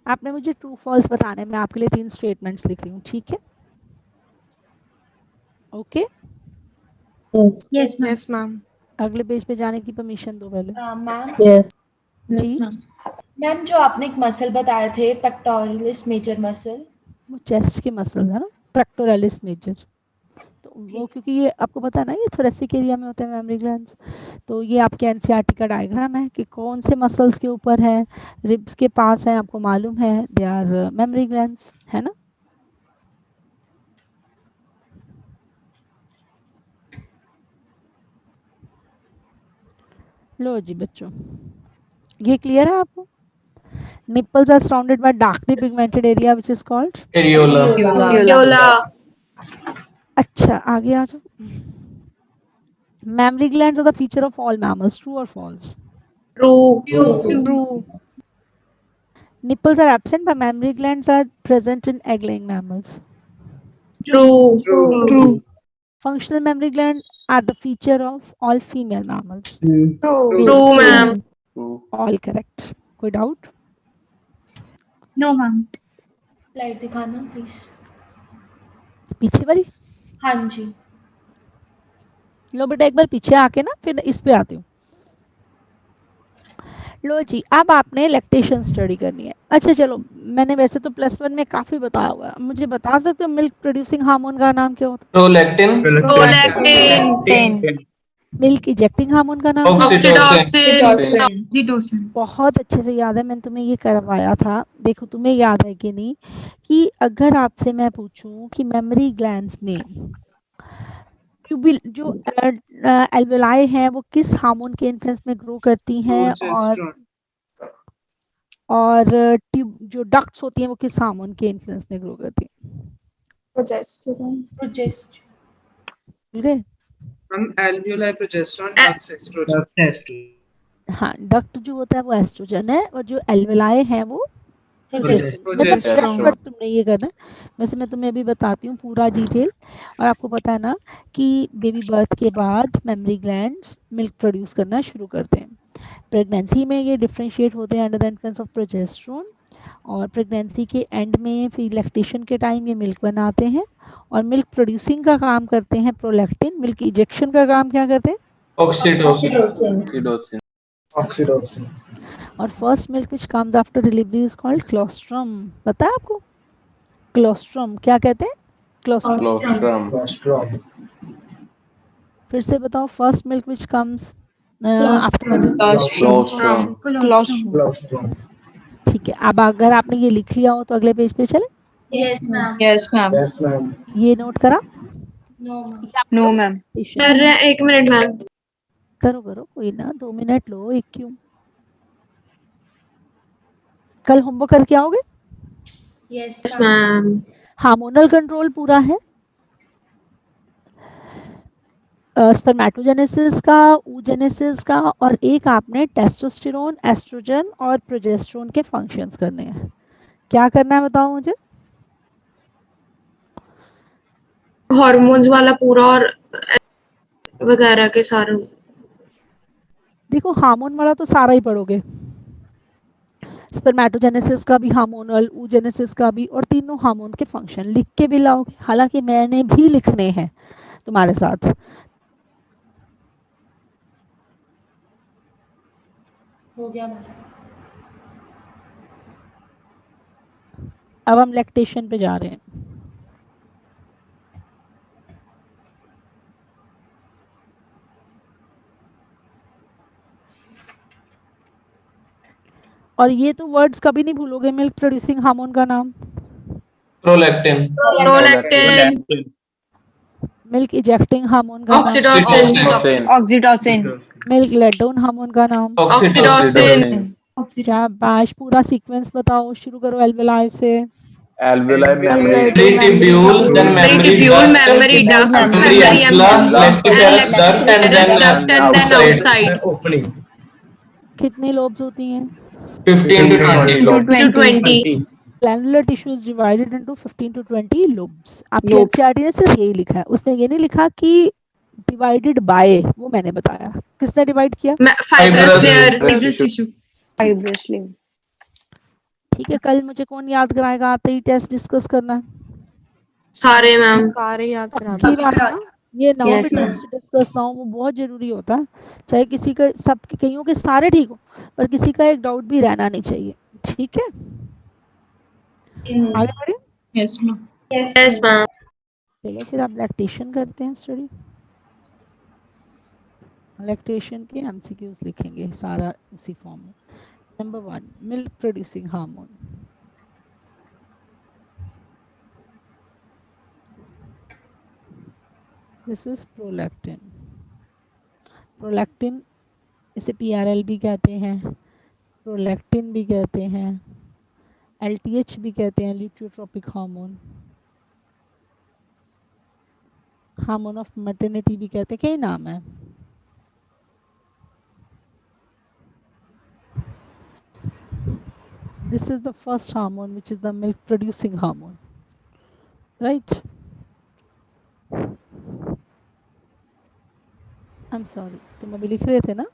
Speaker 2: आपने मुझे ट्रू फॉल्स बताने में आपके लिए 3 स्टेटमेंट्स लिख रही हूँ, ठीक है? Okay,
Speaker 8: yes ma'am.
Speaker 6: Yes, ma'am.
Speaker 2: अगले पेज पे जाने की परमिशन दो पहले।
Speaker 5: मैम
Speaker 2: जी,
Speaker 5: मैम जो आपने एक मसल बताए थे पेक्टोरलिस मेजर मसल,
Speaker 2: वो चेस्ट के मसल है ना, पेक्टोरलिस मेजर। तो वो क्योंकि ये आपको पता है ना, ये थोरेसिक एरिया में होते हैं मेमोरी ग्लैंड्स। तो ये आपके एनसीईआरटी का डायग्राम है कि कौन से मसल्स के ऊपर है, रिब्स के पास है, आपको मालूम है, दे आर मेमोरी ग्लैंड्स, है ना? लो जी बच्चों, ये क्लियर है आपको? Nipples are surrounded by darkly pigmented area which is called
Speaker 1: areola.
Speaker 2: अच्छा, आगे आ जाओ। Mammary glands are the feature of all mammals, true or false?
Speaker 1: True.
Speaker 2: Nipples are absent but mammary glands are present in egg-laying mammals.
Speaker 1: True.
Speaker 2: Functional mammary glands are the feature of all female mammals.
Speaker 1: True, ma'am.
Speaker 2: All correct. कोई doubt?
Speaker 8: No ma'am.
Speaker 5: Slide दिखाना please.
Speaker 2: पीछे वाली?
Speaker 5: हाँ जी।
Speaker 2: लो बेटा, एक बार पीछे आके ना फिर इस पे आती हूँ। लो जी, अब आपने लैक्टेशन स्टडी करनी है। अच्छा चलो, मैंने वैसे तो +1 में काफी बताया हुआ है, मुझे बता सकते हो मिल्क प्रोड्यूसिंग हार्मोन का नाम क्या होता
Speaker 11: प्रोलैक्टिन।
Speaker 1: Prolactin.
Speaker 2: है? मिल्क इजेक्टिंग हार्मोन का नाम?
Speaker 8: ऑक्सीटोसिन।
Speaker 2: बहुत अच्छे से याद है, मैंने तुम्हें ये करवाया था। देखो तुम्हें याद है कि नहीं, कि अगर आपसे मैं पूछूं कि मेमोरी ग्लैंड्स में ट्यूबिल जो एल्वेलाई हैं वो किस हार्मोन के इन्फ्लुएंस में ग्रो करती हैं, और ट्यूब जो डक्ट्स होती हैं वो किस हार्मोन के इन्फ्लुएंस में ग्रो करती हैं?
Speaker 7: हम एल्वियोलाई प्रोजेस्टेरोन, डक्ट्स एस्ट्रोजन।
Speaker 2: हाँ, डक्ट जो होता है वो एस्ट्रोजन है और जो एल्वेलाई है वो
Speaker 7: प्रोजेस्टेरोन।
Speaker 2: बट तुमने ये करना है। वैसे मैं तुम्हें अभी बताती हूँ पूरा डिटेल। और आपको पता है ना कि बेबी बर्थ के बाद मेमोरी ग्लैंड्स मिल्क प्रोड्यूस करना शुरू करते हैं। प्रेगनेंसी में ये डिफरेंशिएट होते हैं under the influence of progesterone, और प्रेगनेंसी के एंड में फिर लैक्टेशन के टाइम ये मिल्क बनाते हैं और मिल्क प्रोड्यूसिंग का काम करते हैं प्रोलैक्टिन। मिल्क इजेक्शन का काम क्या करते हैं?
Speaker 11: Oxytocin.
Speaker 7: Oxytocin.
Speaker 2: और first milk which comes after delivery is called colostrum. पता है आपको? क्लोस्ट्रम क्या कहते हैं? क्लोस्ट्रम।
Speaker 7: Colostrum.
Speaker 2: फिर से बताओ, first milk which comes after.
Speaker 11: Colostrum.
Speaker 7: Colostrum.
Speaker 2: ठीक है, अब अगर आपने ये लिख लिया हो तो अगले पेज पे चले।
Speaker 5: Yes, ma'am.
Speaker 9: Yes, ma'am.
Speaker 7: Yes, ma'am.
Speaker 2: ये नोट करा?
Speaker 5: No, ma'am.
Speaker 9: No, ma'am.
Speaker 1: कर रहे हैं, 1 मिनट मैम।
Speaker 2: करो करो, कोई ना, 2 मिनट लो, एक क्यों। कल होमवर्क करके आओगे?
Speaker 5: Yes,
Speaker 1: yes
Speaker 5: ma'am.
Speaker 1: Ma'am.
Speaker 2: Hormonal control पूरा है, स्पर्मेटोजेनेसिस का, oogenesis का, और एक आपने टेस्टोस्टेरोन, एस्ट्रोजन और प्रोजेस्टेरोन के फंक्शंस करने हैं। क्या करना है बताओ मुझे?
Speaker 1: हार्मोन्स वाला पूरा और वगैरह के सारे।
Speaker 2: देखो हार्मोन वाला तो सारा ही पढ़ोगे, स्पर्मेटोजेनेसिस का भी हार्मोनल, oogenesis का भी, और तीनों हार्मोन के फंक्शन लिख के भी लाओगे। हालांकि मैंने भी लिखने हैं तुम्हारे साथ।
Speaker 5: हो गया मैम।
Speaker 2: अब हम लैक्टेशन पे जा रहे हैं। और ये तो वर्ड्स कभी नहीं भूलोगे, मिल्क प्रोड्यूसिंग हार्मोन का नाम।
Speaker 11: Prolactin.
Speaker 1: Prolactin,
Speaker 2: milk ejecting hormone का नाम।
Speaker 1: Oxytocin,
Speaker 9: Oxytocin.
Speaker 2: मिल्क लेटोन हार्मोन का नाम।
Speaker 1: ऑक्सीटोसिन,
Speaker 2: शाबाश, पूरा सीक्वेंस बताओ, शुरू करो एल्वेलाई से।
Speaker 11: Alveoli, tubule, then
Speaker 1: peritubule, mammary duct,
Speaker 11: mammary ampulla, lactiferous duct, and then outside.
Speaker 7: Opening.
Speaker 2: कितनी लोब्स होती हैं?
Speaker 11: 15 to 20
Speaker 1: to 20।
Speaker 2: Glandular tissue is divided into 15 to 20 lobes. आपकी एनसीईआरटी ने सिर्फ यही लिखा है, उसने ये नहीं लिखा कि डिवाइडेड बाय, वो मैंने बताया। किसने डिवाइड किया?
Speaker 1: Fibrous layer.
Speaker 9: Fibrous layer.
Speaker 2: ठीक है, कल मुझे कौन याद कराएगा? आते ही टेस्ट डिस्कस करना है।
Speaker 1: सारे मैम।
Speaker 6: सारे याद करा
Speaker 2: की बात है ना, ये ना हो
Speaker 9: Yes,
Speaker 2: कि टेस्ट डिस्कस ना हो, वो बहुत जरूरी होता है। चाहे किसी का, सब कईयों के सारे ठीक हो, पर किसी का एक डाउट भी रहना नहीं चाहिए। ठीक है, आगे बढ़े।
Speaker 9: Yes, ma'am.
Speaker 1: Yes ma'am.
Speaker 2: चलो फिर आप लैक्टेशन करते हैं स्टडी। लैक्टेशन के एमसीक्यूज लिखेंगे सारा उसी फॉर्म में। Number 1, milk producing hormone. This is prolactin. Prolactin, इसे पीआरएल भी कहते हैं, प्रोलैक्टिन भी कहते हैं, एलटीएच भी कहते हैं, ल्यूटियोट्रोपिक हार्मोन, हार्मोन ऑफ मैटरनिटी भी कहते हैं, कई नाम है। This is the first hormone, which is the milk producing hormone, right? I'm sorry, तुम अभी लिख रहे थे ना?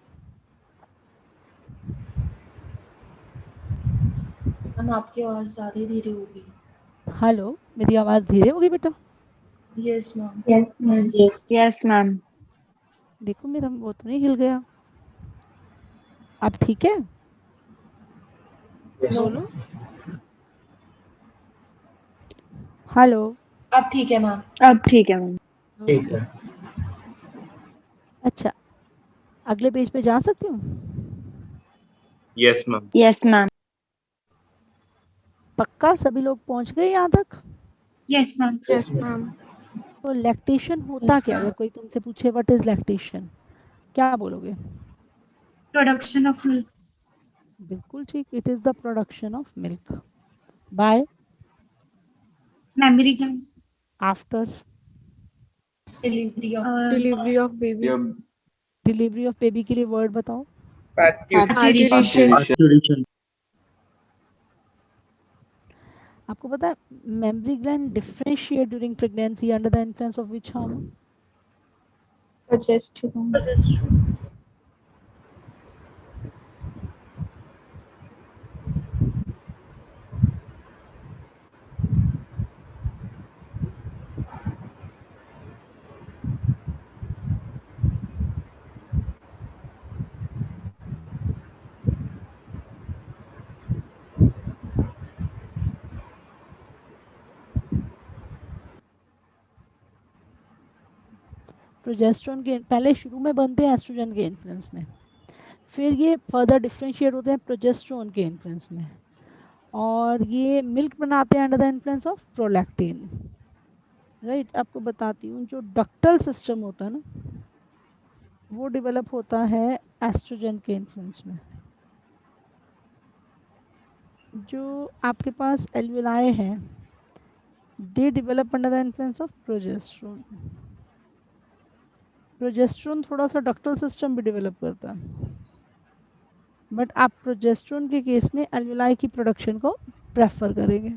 Speaker 5: मैम आपकी आवाज ज्यादा धीरे होगी।
Speaker 2: हेलो, मेरी आवाज धीरे होगी बेटा?
Speaker 5: Yes ma'am.
Speaker 9: Yes, ma'am. Yes, ma'am.
Speaker 2: देखो मेरा वो तो नहीं हिल गया। अब ठीक है?
Speaker 7: Yes.
Speaker 2: बोलो। हेलो।
Speaker 5: अब ठीक है मैम।
Speaker 9: अब ठीक है मैम।
Speaker 7: ठीक है।
Speaker 2: अच्छा, अगले पेज पे जा सकती हूँ?
Speaker 11: Yes, ma'am.
Speaker 9: Yes, ma'am.
Speaker 2: पक्का सभी लोग पहुंच गए यहाँ तक?
Speaker 8: Yes, ma'am.
Speaker 7: Yes, ma'am.
Speaker 2: तो लैक्टेशन होता क्या? अगर कोई तुमसे पूछे व्हाट इज लैक्टेशन, क्या बोलोगे?
Speaker 8: Production of milk.
Speaker 2: बिल्कुल ठीक, it is the production of milk bye
Speaker 8: Mammary gland.
Speaker 2: After
Speaker 5: delivery of
Speaker 6: delivery of baby.
Speaker 2: Delivery of baby के लिए वर्ड बताओ।
Speaker 6: Parturition.
Speaker 2: आपको पता है mammary gland differentiate during pregnancy under the influence of which hormone?
Speaker 6: Progesterone.
Speaker 2: Progesterone के पहले शुरू में बनते हैं एस्ट्रोजन के इन्फ्लुएंस में, फिर ये फर्दर डिफरेंशिएट होते हैं प्रोजेस्टेरोन के इन्फ्लुएंस में, और ये मिल्क बनाते हैं under the influence of prolactin. Right, आपको बताती हूँ, जो डक्टल सिस्टम होता है ना, वो डेवलप होता है एस्ट्रोजन के इन्फ्लुएंस में। जो आपके पास एल्विलाई हैं, they develop under the influence of progesterone. Progesterone थोड़ा सा डक्टल सिस्टम भी डेवलप करता है, बट आप प्रोजेस्टेरोन के केस में एल्विलाई की प्रोडक्शन को प्रेफर करेंगे।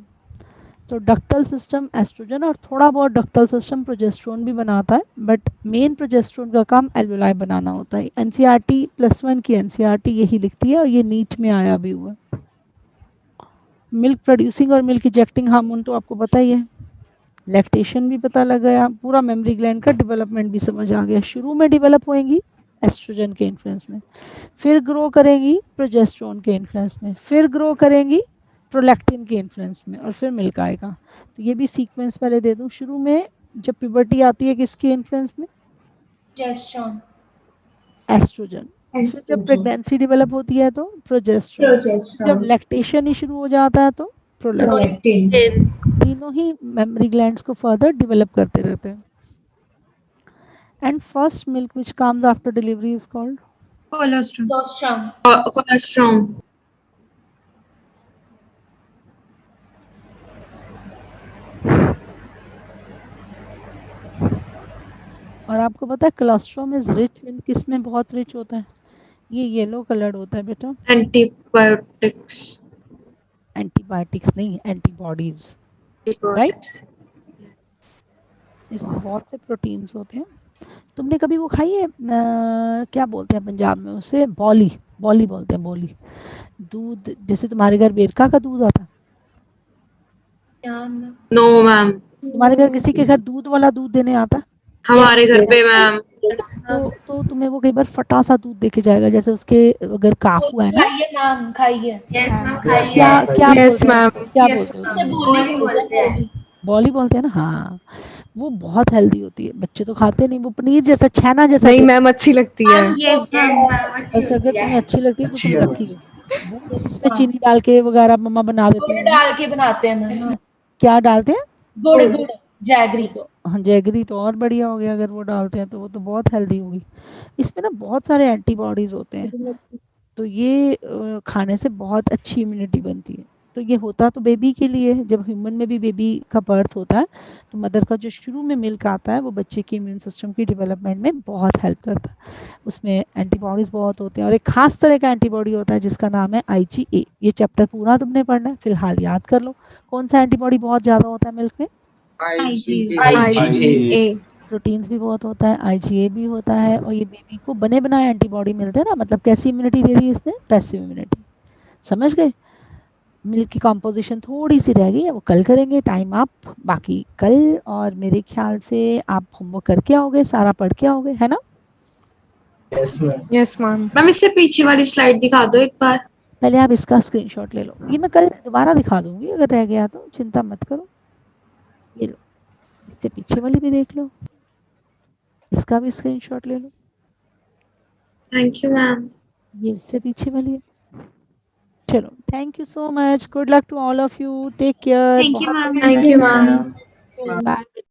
Speaker 2: तो डक्टल सिस्टम एस्ट्रोजन और थोड़ा बहुत डक्टल सिस्टम प्रोजेस्टेरोन भी बनाता है, बट मेन प्रोजेस्टेरोन का काम एल्विलाई बनाना होता है। एनसीईआरटी +1 की एनसीईआरटी यही लिखती है, और ये नीट में आया भी हुआ। मिल्क प्रोड्यूसिंग और मिल्क इजेक्टिंग हार्मोन तो आपको पता ही है, लैक्टेशन भी पता लग गया, पूरा मेमोरी ग्लैंड का डेवलपमेंट भी समझ आ गया। शुरू में डेवलप होएंगी एस्ट्रोजन के इन्फ्लुएंस में, फिर ग्रो करेंगी प्रोजेस्टेरोन के इन्फ्लुएंस में, फिर ग्रो करेंगी प्रोलैक्टिन के इन्फ्लुएंस में, और फिर मिल्क आएगा। तो ये भी सीक्वेंस पहले दे दूं। शुरू में जब प्यूबर्टी आती है किसके इन्फ्लुएंस में?
Speaker 5: Progesterone,
Speaker 2: estrogen. जब प्रेगनेंसी डेवलप होती है तो प्रोजेस्टेरोन, जब लैक्टेशन ही शुरू हो जाता है तो प्रोलैक्टिन। तीनों ही मेमोरी ग्लैंड्स को फर्दर डेवलप करते रहते हैं। And first milk which comes after delivery is called
Speaker 8: colostrum.
Speaker 1: Colostrum.
Speaker 2: और आपको पता है कोलेस्ट्रॉम इज रिच इन किस में बहुत रिच होता है? ये येलो कलर्ड होता है बेटा।
Speaker 1: एंटीबायोटिक्स।
Speaker 2: एंटीबायोटिक्स नहीं, एंटीबॉडीज, राइट। इसमें बहुत से प्रोटीन्स होते हैं। तुमने कभी वो खाई है क्या बोलते हैं पंजाब में उसे? बॉली, बॉली बोलते हैं, बॉली। दूध, जैसे तुम्हारे घर बेरका का दूध आता?
Speaker 1: No ma'am.
Speaker 2: तुम्हारे घर किसी के घर दूध वाला दूध देने आता?
Speaker 1: हमारे घर पे मैम।
Speaker 2: तो तुम्हें वो कई बार फटा सा दूध देके जाएगा, जैसे उसके अगर काफू है ना,
Speaker 5: खाइए नाम, खाइए।
Speaker 2: क्या क्या बोलते हैं? बॉली बोलते हैं ना। हाँ, वो बहुत हेल्दी होती है, बच्चे तो खाते नहीं, वो पनीर जैसा, छेना जैसा।
Speaker 6: नहीं मैम, अच्छी लगती है।
Speaker 8: Yes ma'am.
Speaker 2: बस अगर तुम्हें अच्छी लगती है तो तुम रखिए। वो उसमें चीनी डाल के वगैरह मम्मा बना देती है।
Speaker 5: डाल के बनाते हैं मैम।
Speaker 2: क्या डालते हैं?
Speaker 5: गुड़, जैगरी।
Speaker 2: तो हाँ, जैगरी तो और बढ़िया हो गया, अगर वो डालते हैं तो वो तो बहुत हेल्दी होगी। इसमें ना बहुत सारे एंटीबॉडीज होते हैं, तो ये खाने से बहुत अच्छी इम्यूनिटी बनती है। तो ये होता तो बेबी के लिए, जब ह्यूमन में भी बेबी का बर्थ होता है तो मदर का जो शुरू में मिल्क आता है वो बच्चे के इम्यून सिस्टम की डेवलपमेंट में बहुत हेल्प करता है। उसमें एंटीबॉडीज बहुत होते हैं, और एक खास तरह का एंटीबॉडी होता है जिसका नाम है IgA। ये चैप्टर पूरा तुमने पढ़ना है, फिलहाल याद कर लो। कौन सा एंटीबॉडी बहुत ज्यादा होता है मिल्क में?
Speaker 6: IgA।
Speaker 2: प्रोटीन्स भी बहुत होता है, IgA भी होता है, और ये बेबी को बने बनाए एंटीबॉडी मिलते हैं ना, मतलब कैसी इम्यूनिटी दे दी इसने? Passive immunity. समझ गए? मिल्क की कॉम्पोजिशन थोड़ी सी रह गई है, वो कल करेंगे, टाइम अप। बाकी कल, और मेरे ख्याल से आप होमवर्क करके आओगे, सारा पढ़ के आओगे, है ना?
Speaker 6: Yes ma'am.
Speaker 1: मैम इससे पीछे वाली स्लाइड दिखा दो एक बार।
Speaker 2: पहले आप इसका स्क्रीनशॉट ले लो, ये मैं कल दोबारा दिखा दूंगी, अगर रह गया तो चिंता मत करो। ये लो, इससे पीछे वाली भी देख लो, इसका भी स्क्रीनशॉट ले लो।
Speaker 1: Thank you ma'am.
Speaker 2: ये इससे पीछे वाली है। चलो, thank you so much, good luck to all of you, take care.
Speaker 8: Thank you ma'am.
Speaker 6: Thank you ma'am.
Speaker 2: Bye.